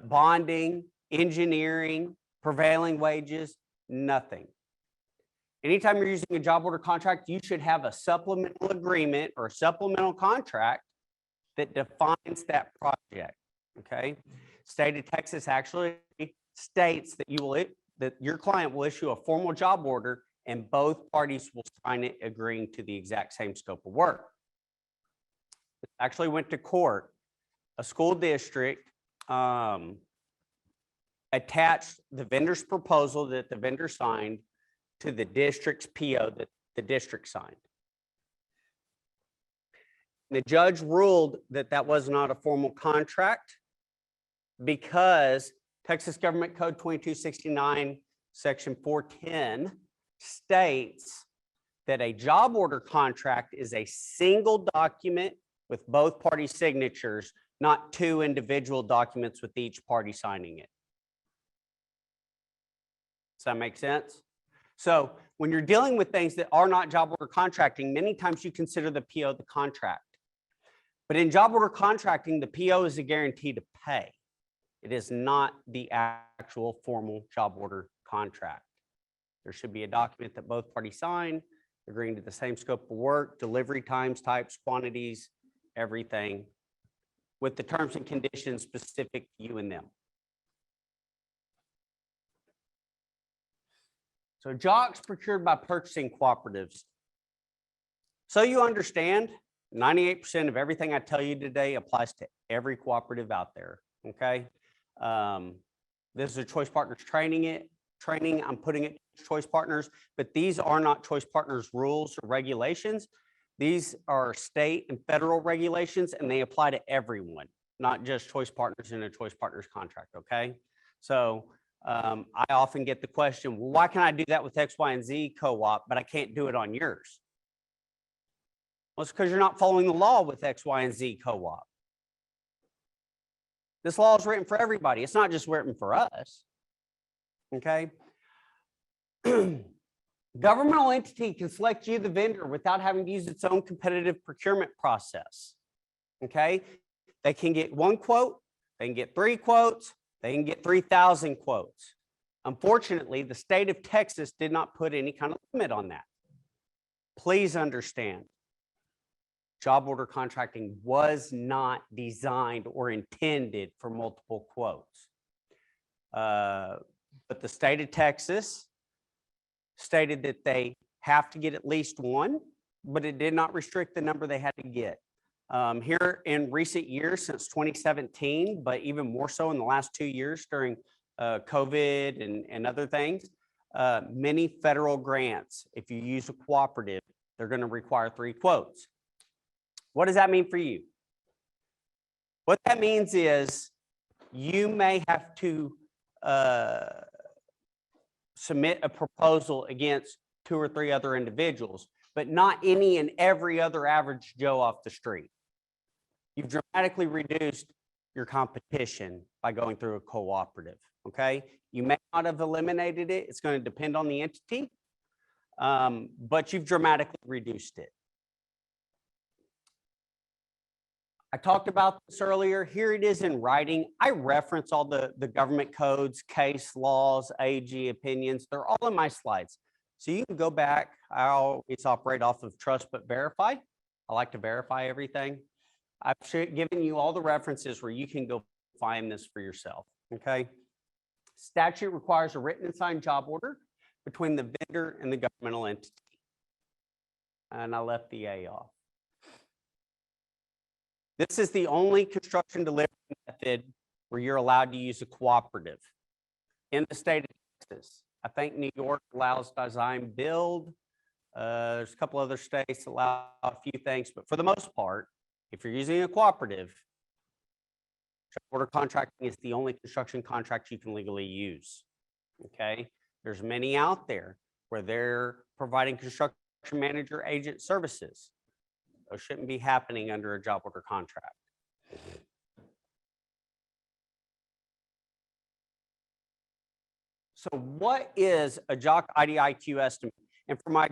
bonding, engineering, prevailing wages, nothing. Anytime you're using a job order contract, you should have a supplemental agreement or a supplemental contract that defines that project, okay? State of Texas actually states that that your client will issue a formal job order and both parties will sign it agreeing to the exact same scope of work. It actually went to court. A school district attached the vendor's proposal that the vendor signed to the district's PO that the district signed. The judge ruled that that was not a formal contract because Texas Government Code 2269, Section 410 states that a job order contract is a single document with both party signatures, not two individual documents with each party signing it. Does that make sense? So when you're dealing with things that are not job order contracting, many times you consider the PO the contract. But in job order contracting, the PO is a guarantee to pay. It is not the actual formal job order contract. There should be a document that both parties sign, agreeing to the same scope of work, delivery times, types, quantities, everything, with the terms and conditions specific to you and them. So JOC's procured by purchasing cooperatives. So you understand, 98% of everything I tell you today applies to every cooperative out there, okay? This is a Choice Partners training. I'm putting it to Choice Partners, but these are not Choice Partners rules or regulations. These are state and federal regulations, and they apply to everyone, not just Choice Partners in a Choice Partners contract, okay? So I often get the question, well, why can I do that with X, Y, and Z co-op, but I can't do it on yours? Well, it's because you're not following the law with X, Y, and Z co-op. This law is written for everybody. It's not just written for us. Okay? Governmental entity can select you, the vendor, without having to use its own competitive procurement process. Okay? They can get 1 quote, they can get 3 quotes, they can get 3,000 quotes. Unfortunately, the state of Texas did not put any kind of limit on that. Please understand, job order contracting was not designed or intended for multiple quotes. But the state of Texas stated that they have to get at least 1, but it did not restrict the number they had to get. Here in recent years, since 2017, but even more so in the last 2 years during COVID and other things, many federal grants, if you use a cooperative, they're going to require 3 quotes. What does that mean for you? What that means is you may have to submit a proposal against 2 or 3 other individuals, but not any and every other average Joe off the street. You've dramatically reduced your competition by going through a cooperative, okay? You may not have eliminated it. It's going to depend on the entity, but you've dramatically reduced it. I talked about this earlier. Here it is in writing. I reference all the government codes, case laws, AG opinions. They're all in my slides. So you can go back. I always operate off of trust but verify. I like to verify everything. I've given you all the references where you can go find this for yourself, okay? Statute requires a written and signed job order between the vendor and the governmental entity. And I left the A off. This is the only construction delivery method where you're allowed to use a cooperative in the state of Texas. I think New York allows design build. There's a couple other states that allow a few things, but for the most part, if you're using a cooperative, job order contracting is the only construction contract you can legally use. Okay, there's many out there where they're providing construction manager agent services. Those shouldn't be happening under a job order contract. So what is a JOC IDIQ estimate? And for my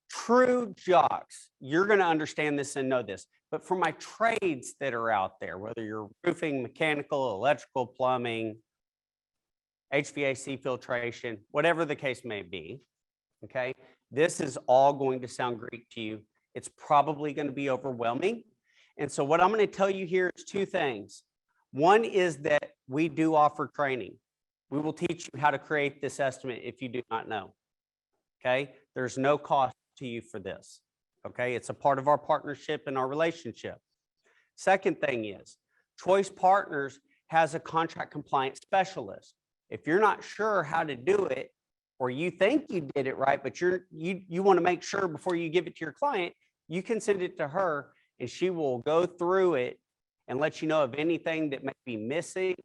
true jocks, you're going to understand this and know this. But for my trades that are out there, whether you're roofing, mechanical, electrical, plumbing, HVAC filtration, whatever the case may be, okay, this is all going to sound Greek to you. It's probably going to be overwhelming. And so what I'm going to tell you here is 2 things. One is that we do offer training. We will teach you how to create this estimate if you do not know. Okay, there's no cost to you for this. Okay, it's a part of our partnership and our relationship. Second thing is, Choice Partners has a contract compliance specialist. If you're not sure how to do it, or you think you did it right, but you want to make sure before you give it to your client, you can send it to her and she will go through it and let you know of anything that may be missing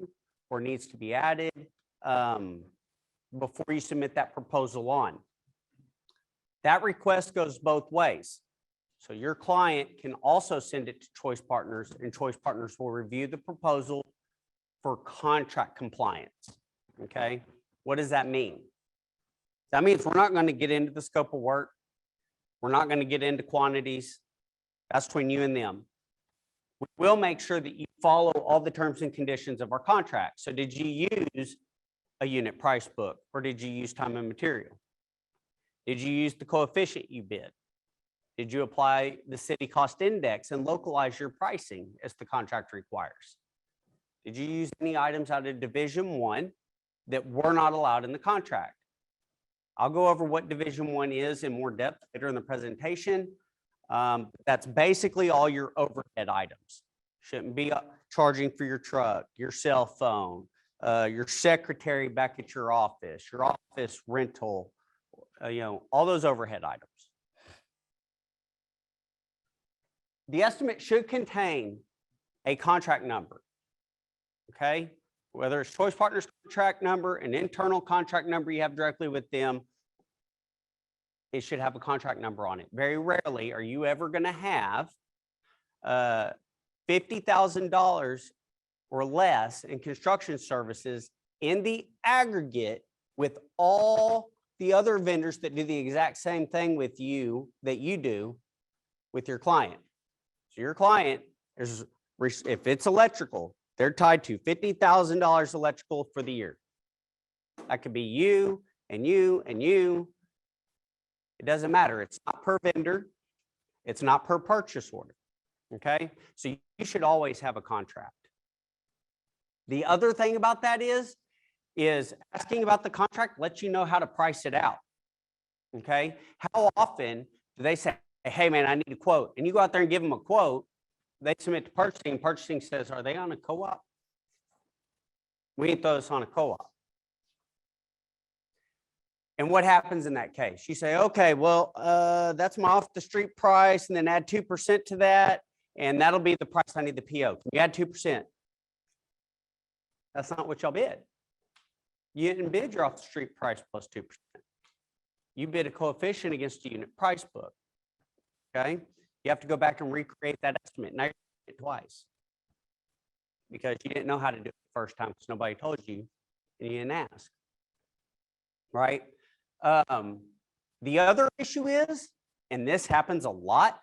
or needs to be added before you submit that proposal on. That request goes both ways. So your client can also send it to Choice Partners, and Choice Partners will review the proposal for contract compliance. Okay, what does that mean? That means we're not going to get into the scope of work. We're not going to get into quantities. That's between you and them. We will make sure that you follow all the terms and conditions of our contract. So did you use a unit price book, or did you use time and material? Did you use the coefficient you bid? Did you apply the city cost index and localize your pricing as the contract requires? Did you use any items out of Division 1 that were not allowed in the contract? I'll go over what Division 1 is in more depth later in the presentation. That's basically all your overhead items. Shouldn't be charging for your truck, your cell phone, your secretary back at your office rental, all those overhead items. The estimate should contain a contract number, okay? Whether it's Choice Partners contract number, an internal contract number you have directly with them, it should have a contract number on it. Very rarely are you ever going to have $50,000 or less in construction services in the aggregate with all the other vendors that do the exact same thing with you that you do with your client. So your client is, if it's electrical, they're tied to $50,000 electrical for the year. That could be you and you and you. It doesn't matter. It's not per vendor. It's not per purchase order. Okay, so you should always have a contract. The other thing about that is asking about the contract lets you know how to price it out. Okay, how often do they say, hey man, I need a quote, and you go out there and give them a quote, they submit to purchasing, purchasing says, are they on a co-op? We ain't throw this on a co-op. And what happens in that case? You say, okay, well, that's my off the street price, and then add 2% to that, and that'll be the price I need the PO. Can you add 2%? That's not what y'all bid. You didn't bid your off the street price plus 2%. You bid a coefficient against a unit price book. Okay, you have to go back and recreate that estimate. Now you're doing it twice because you didn't know how to do it the first time because nobody told you and you didn't ask. Right? The other issue is, and this happens a lot,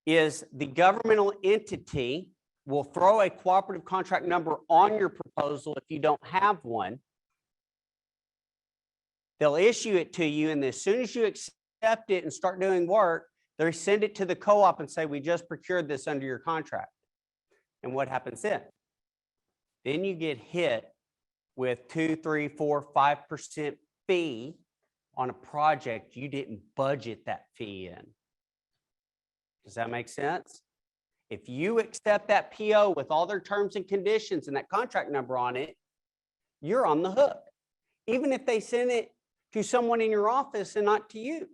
is the governmental entity will throw a cooperative contract number on your proposal if you don't have one. They'll issue it to you, and as soon as you accept it and start doing work, they send it to the co-op and say, we just procured this under your contract. And what happens then? Then you get hit with 2, 3, 4, 5% fee on a project you didn't budget that fee in. Does that make sense? If you accept that PO with all their terms and conditions and that contract number on it, you're on the hook. Even if they send it to someone in your office and not to you.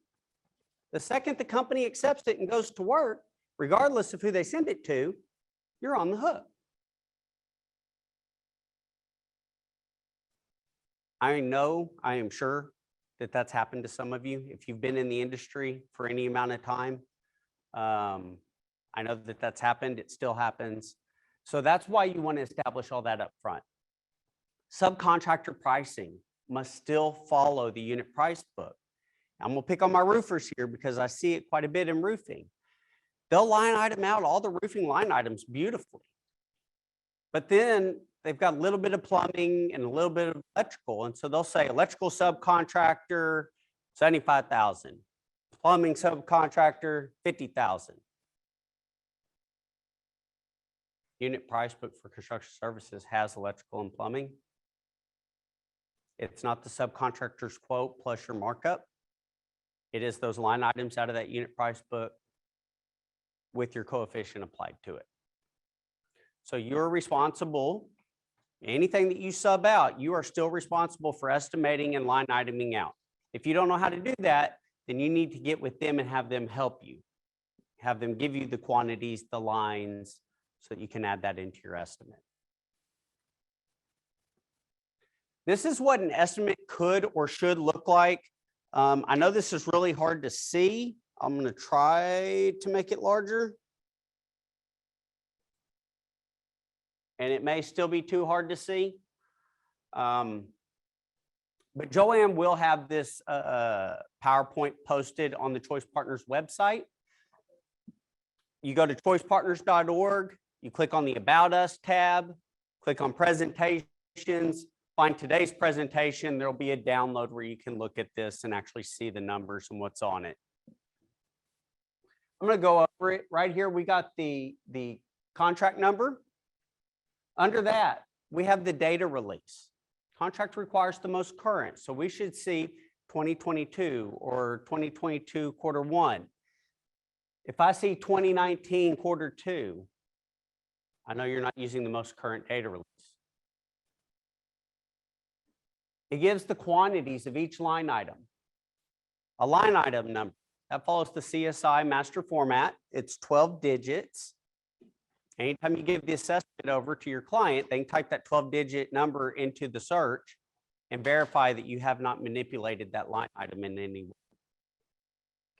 The second the company accepts it and goes to work, regardless of who they send it to, you're on the hook. I know, I am sure that that's happened to some of you. If you've been in the industry for any amount of time, I know that that's happened. It still happens. So that's why you want to establish all that up front. Subcontractor pricing must still follow the unit price book. I'm going to pick on my roofers here because I see it quite a bit in roofing. They'll line item out all the roofing line items beautifully. But then they've got a little bit of plumbing and a little bit of electrical. And so they'll say electrical subcontractor, $75,000. Plumbing subcontractor, $50,000. Unit price book for construction services has electrical and plumbing. It's not the subcontractor's quote plus your markup. It is those line items out of that unit price book with your coefficient applied to it. So you're responsible, anything that you sub out, you are still responsible for estimating and line iteming out. If you don't know how to do that, then you need to get with them and have them help you. Have them give you the quantities, the lines, so that you can add that into your estimate. This is what an estimate could or should look like. I know this is really hard to see. I'm going to try to make it larger. And it may still be too hard to see. But Joanne will have this PowerPoint posted on the Choice Partners website. You go to choicepartners.org, you click on the About Us tab, click on Presentations, find today's presentation. There'll be a download where you can look at this and actually see the numbers and what's on it. I'm going to go over it right here. We got the contract number. Under that, we have the data release. Contract requires the most current. So we should see 2022 or 2022 quarter one. If I see 2019 quarter two, I know you're not using the most current data release. It gives the quantities of each line item. A line item number that follows the CSI master format. It's 12 digits. Anytime you give the assessment over to your client, they can type that 12-digit number into the search and verify that you have not manipulated that line item in any way.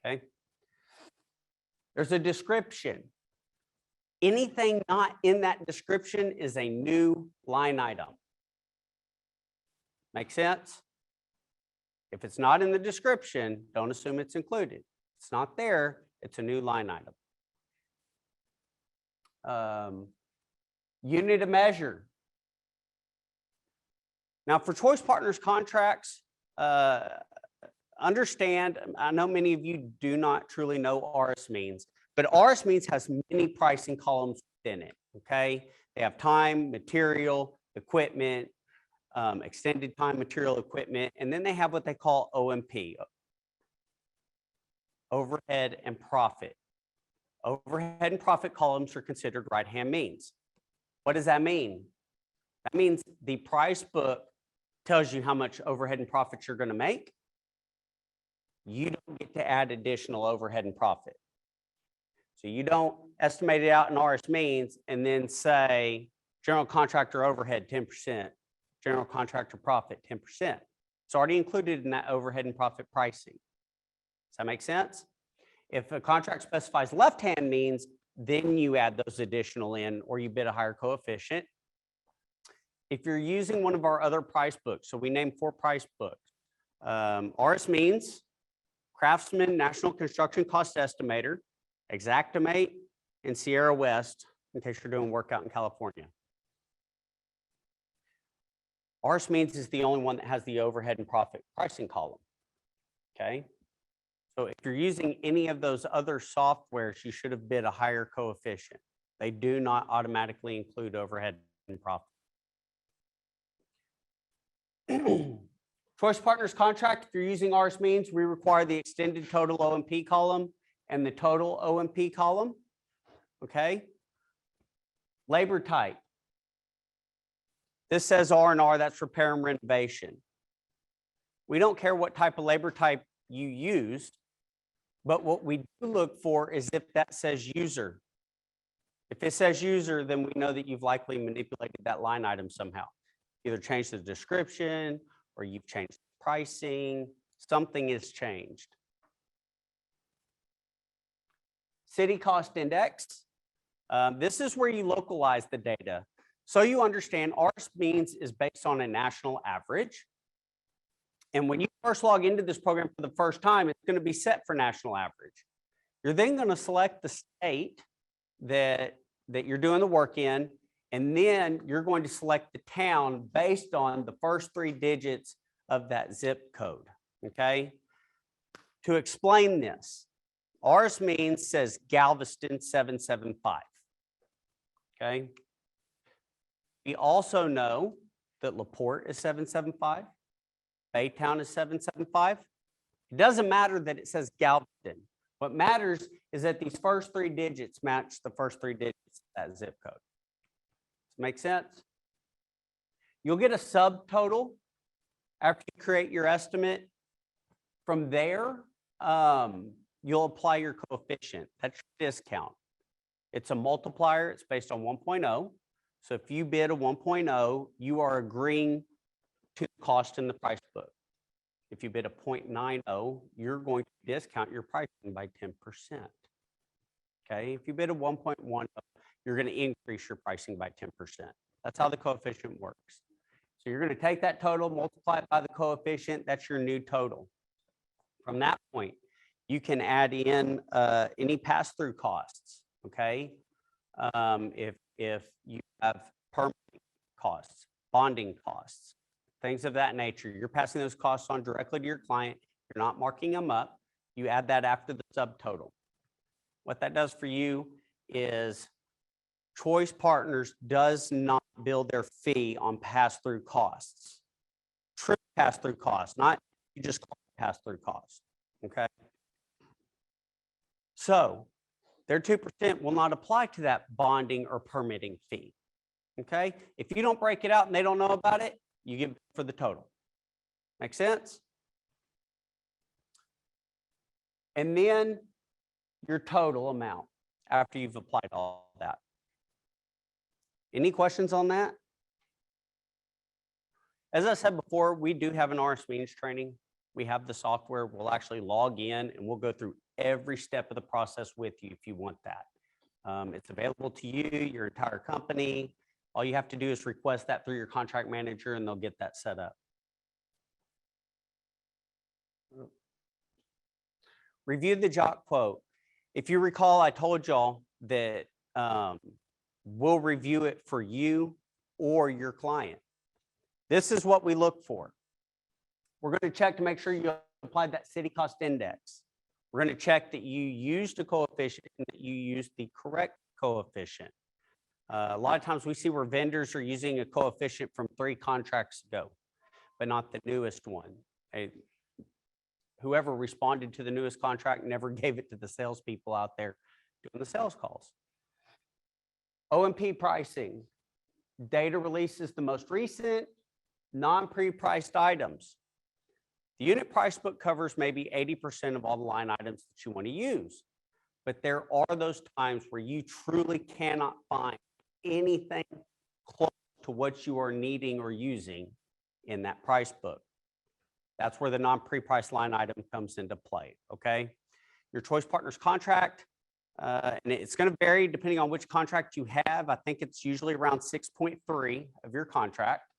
Okay. There's a description. Anything not in that description is a new line item. Make sense? If it's not in the description, don't assume it's included. If it's not there, it's a new line item. Unit of measure. Now for Choice Partners contracts, understand, I know many of you do not truly know RS means, but RS means has many pricing columns within it, okay? They have time, material, equipment, extended time, material, equipment, and then they have what they call OMP, overhead and profit. Overhead and profit columns are considered right-hand means. What does that mean? That means the price book tells you how much overhead and profit you're going to make. You don't get to add additional overhead and profit. So you don't estimate it out in RS means and then say general contractor overhead 10%, general contractor profit 10%. It's already included in that overhead and profit pricing. Does that make sense? If a contract specifies left-hand means, then you add those additional in or you bid a higher coefficient. If you're using one of our other price books, so we named 4 price books, RS means, Craftsman National Construction Cost Estimator, Xactimate, and Sierra West, in case you're doing work out in California. RS means is the only one that has the overhead and profit pricing column, okay? So if you're using any of those other softwares, you should have bid a higher coefficient. They do not automatically include overhead and profit. Choice Partners contract, if you're using RS means, we require the extended total OMP column and the total OMP column, okay? Labor type. This says R&R, that's repair and renovation. We don't care what type of labor type you used, but what we do look for is if that says user. If it says user, then we know that you've likely manipulated that line item somehow. Either changed the description or you've changed the pricing, something is changed. City cost index. This is where you localize the data. So you understand RS means is based on a national average. And when you first log into this program for the first time, it's going to be set for national average. You're then going to select the state that you're doing the work in, and then you're going to select the town based on the first 3 digits of that zip code, okay? To explain this, RS means says Galveston 775, okay? We also know that LaPorte is 775. Baytown is 775. It doesn't matter that it says Galveston. What matters is that these first 3 digits match the first 3 digits of that zip code. Does it make sense? You'll get a subtotal after you create your estimate. From there, you'll apply your coefficient. That's your discount. It's a multiplier. It's based on 1.0. So if you bid a 1.0, you are agreeing to the cost in the price book. If you bid a 0.90, you're going to discount your pricing by 10%. Okay, if you bid a 1.10, you're going to increase your pricing by 10%. That's how the coefficient works. So you're going to take that total, multiply it by the coefficient, that's your new total. From that point, you can add in any pass-through costs, okay? If you have permitting costs, bonding costs, things of that nature, you're passing those costs on directly to your client. You're not marking them up. You add that after the subtotal. What that does for you is Choice Partners does not bill their fee on pass-through costs. True pass-through costs, not you just call it pass-through costs, okay? So their 2% will not apply to that bonding or permitting fee, okay? If you don't break it out and they don't know about it, you give for the total. Make sense? And then your total amount after you've applied all that. Any questions on that? As I said before, we do have an RS means training. We have the software. We'll actually log in and we'll go through every step of the process with you if you want that. It's available to you, your entire company. All you have to do is request that through your contract manager and they'll get that set up. Review the job quote. If you recall, I told y'all that we'll review it for you or your client. This is what we look for. We're going to check to make sure you applied that city cost index. We're going to check that you used a coefficient and that you used the correct coefficient. A lot of times we see where vendors are using a coefficient from 3 contracts ago, but not the newest one. Whoever responded to the newest contract never gave it to the salespeople out there doing the sales calls. O&P pricing. Data releases the most recent non-pre-priced items. The unit price book covers maybe 80% of all the line items that you want to use. But there are those times where you truly cannot find anything close to what you are needing or using in that price book. That's where the non-pre-priced line item comes into play, okay? Your choice partner's contract, and it's going to vary depending on which contract you have. I think it's usually around 6.3 of your contract.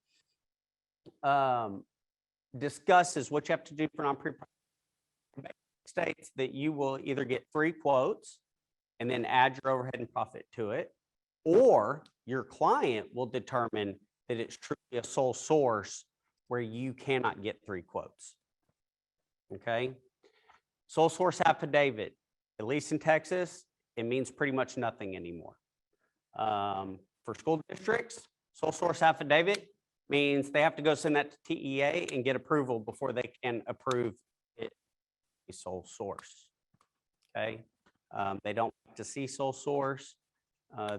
Discusses what you have to do for non-pre-priced. States that you will either get 3 quotes and then add your overhead and profit to it, or your client will determine that it's truly a sole source where you cannot get 3 quotes. Okay. Sole source affidavit, at least in Texas, it means pretty much nothing anymore. For school districts, sole source affidavit means they have to go send that to TEA and get approval before they can approve it a sole source. Okay. They don't like to see sole source.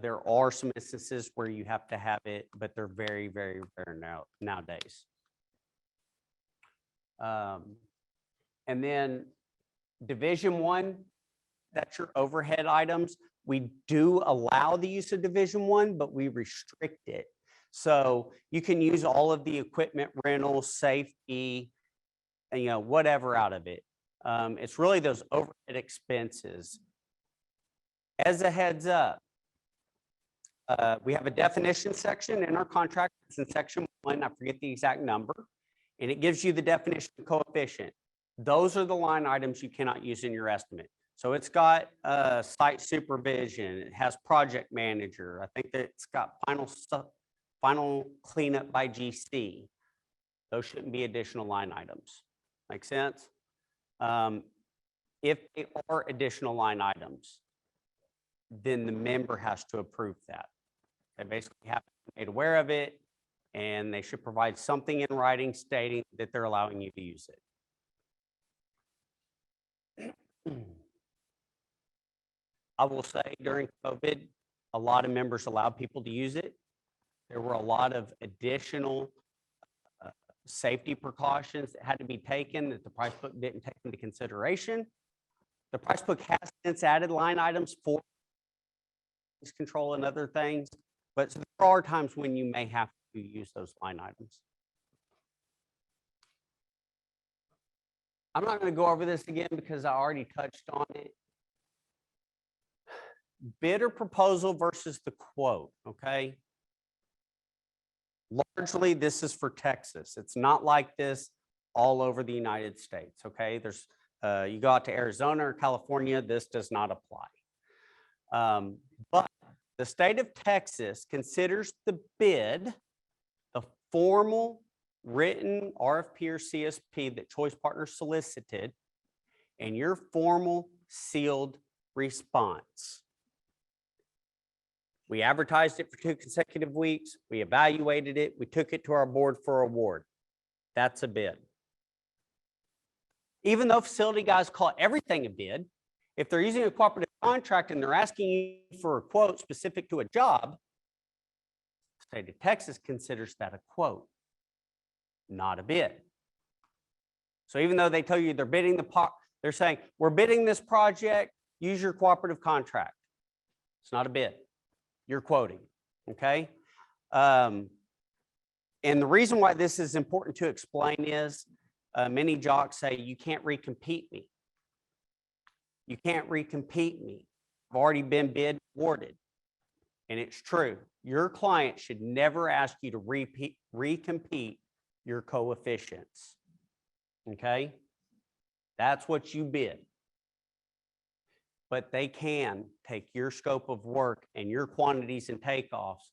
There are some instances where you have to have it, but they're very, very rare nowadays. And then Division 1, that's your overhead items. We do allow the use of Division 1, but we restrict it. So you can use all of the equipment rental, safety, and, whatever out of it. It's really those overhead expenses. As a heads up, we have a definition section in our contract. It's in section 1. I forget the exact number. And it gives you the definition of coefficient. Those are the line items you cannot use in your estimate. So it's got site supervision. It has project manager. I think that it's got final cleanup by GC. Those shouldn't be additional line items. Make sense? If they are additional line items, then the member has to approve that. They basically have to be made aware of it, and they should provide something in writing stating that they're allowing you to use it. I will say during COVID, a lot of members allowed people to use it. There were a lot of additional safety precautions that had to be taken that the price book didn't take into consideration. The price book has since added line items for control and other things, but there are times when you may have to use those line items. I'm not going to go over this again because I already touched on it. Bid or proposal versus the quote, okay? Largely, this is for Texas. It's not like this all over the United States, okay? There's, you go out to Arizona or California, this does not apply. But the state of Texas considers the bid the formal written RFP or CSP that Choice Partners solicited and your formal sealed response. We advertised it for 2 consecutive weeks. We evaluated it. We took it to our board for award. That's a bid. Even though facility guys call everything a bid, if they're using a cooperative contract and they're asking you for a quote specific to a job, the state of Texas considers that a quote, not a bid. So even though they tell you they're bidding they're saying, we're bidding this project, use your cooperative contract. It's not a bid. You're quoting, okay? And the reason why this is important to explain is many jocks say, you can't recompete me. You can't recompete me. have already been bid awarded. And it's true. Your client should never ask you to recompete your coefficients. Okay? That's what you bid. But they can take your scope of work and your quantities and takeoffs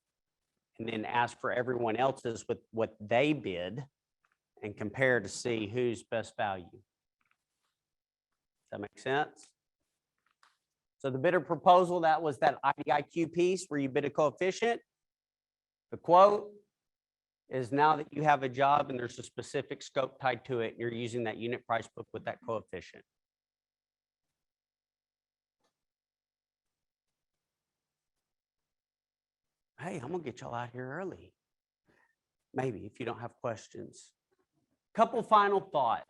and then ask for everyone else's with what they bid and compare to see who's best value. Does that make sense? So the bidder proposal, that was that IDIQ piece where you bid a coefficient. The quote is now that you have a job and there's a specific scope tied to it, you're using that unit price book with that coefficient. Hey, I'm gonna get y'all out here early. Maybe if you don't have questions. Couple final thoughts.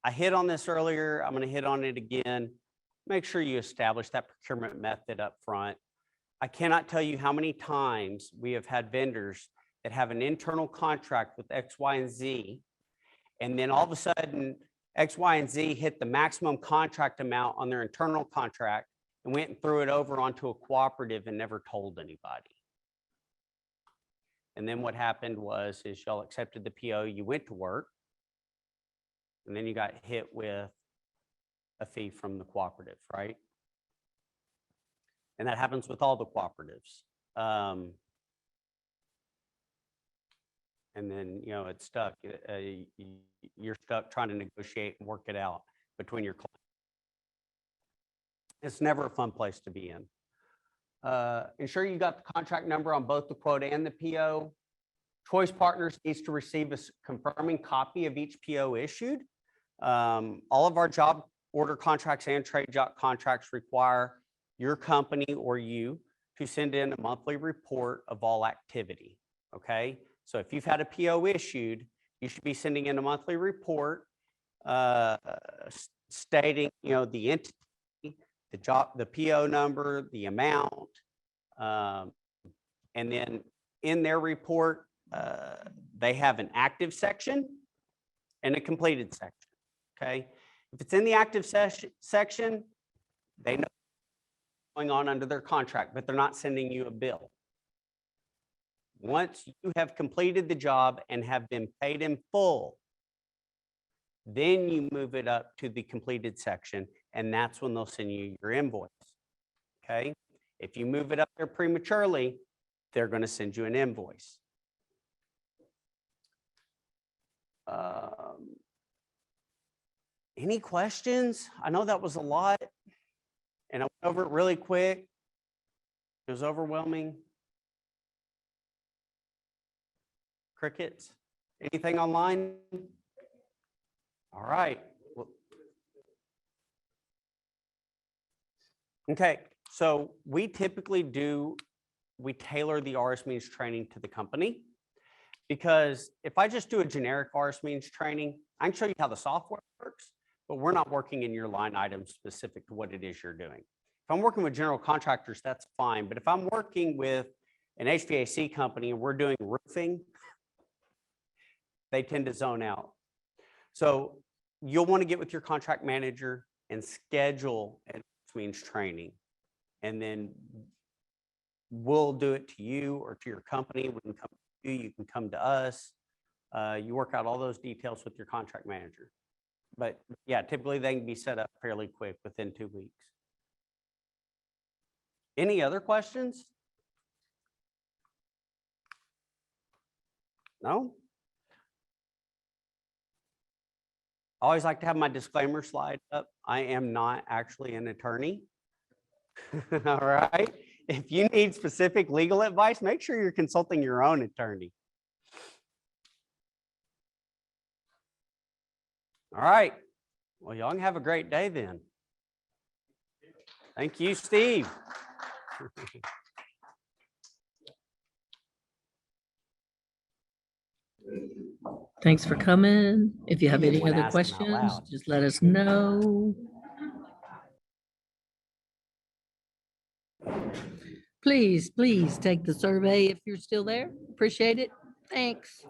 I hit on this earlier. I'm gonna hit on it again. Make sure you establish that procurement method up front. I cannot tell you how many times we have had vendors that have an internal contract with X, Y, and Z. And then all of a sudden, X, Y, and Z hit the maximum contract amount on their internal contract and went and threw it over onto a cooperative and never told anybody. And then what happened was, is y'all accepted the PO, you went to work, and then you got hit with a fee from the cooperative, right? And that happens with all the cooperatives. And then, you know, it's stuck. You're stuck trying to negotiate and work it out between your clients. It's never a fun place to be in. Ensure you got the contract number on both the quote and the PO. Choice Partners needs to receive a confirming copy of each PO issued. All of our job order contracts and trade job contracts require your company or you to send in a monthly report of all activity, okay? So if you've had a PO issued, you should be sending in a monthly report stating, you know, the entity, the job, the PO number, the amount, and then in their report, they have an active section and a completed section, okay? If it's in the active section, they know what's going on under their contract, but they're not sending you a bill. Once you have completed the job and have been paid in full, then you move it up to the completed section, and that's when they'll send you your invoice, okay? If you move it up there prematurely, they're going to send you an invoice. Any questions? I know that was a lot, and I went over it really quick. It was overwhelming. Crickets? Anything online? All right. Well, okay, so we typically we tailor the RS Means training to the company, because if I just do a generic RS Means training, I can show you how the software works, but we're not working in your line item specific to what it is you're doing. If I'm working with general contractors, that's fine. But if I'm working with an HVAC company and we're doing roofing, they tend to zone out. So you'll want to get with your contract manager and schedule an RS Means training. And then we'll do it to you or to your company. We can come to you, you can come to us. You work out all those details with your contract manager. But yeah, typically they can be set up fairly quick within 2 weeks. Any other questions? No? I always like to have my disclaimer slide up. I am not actually an attorney. All right. If you need specific legal advice, make sure you're consulting your own attorney. All right. Well, y'all can have a great day then. Thank you, Steve. Thanks for coming. If you have didn't any wanna other ask them out questions, loud. just let us know. Please take the survey if you're still there. Appreciate it. Thanks.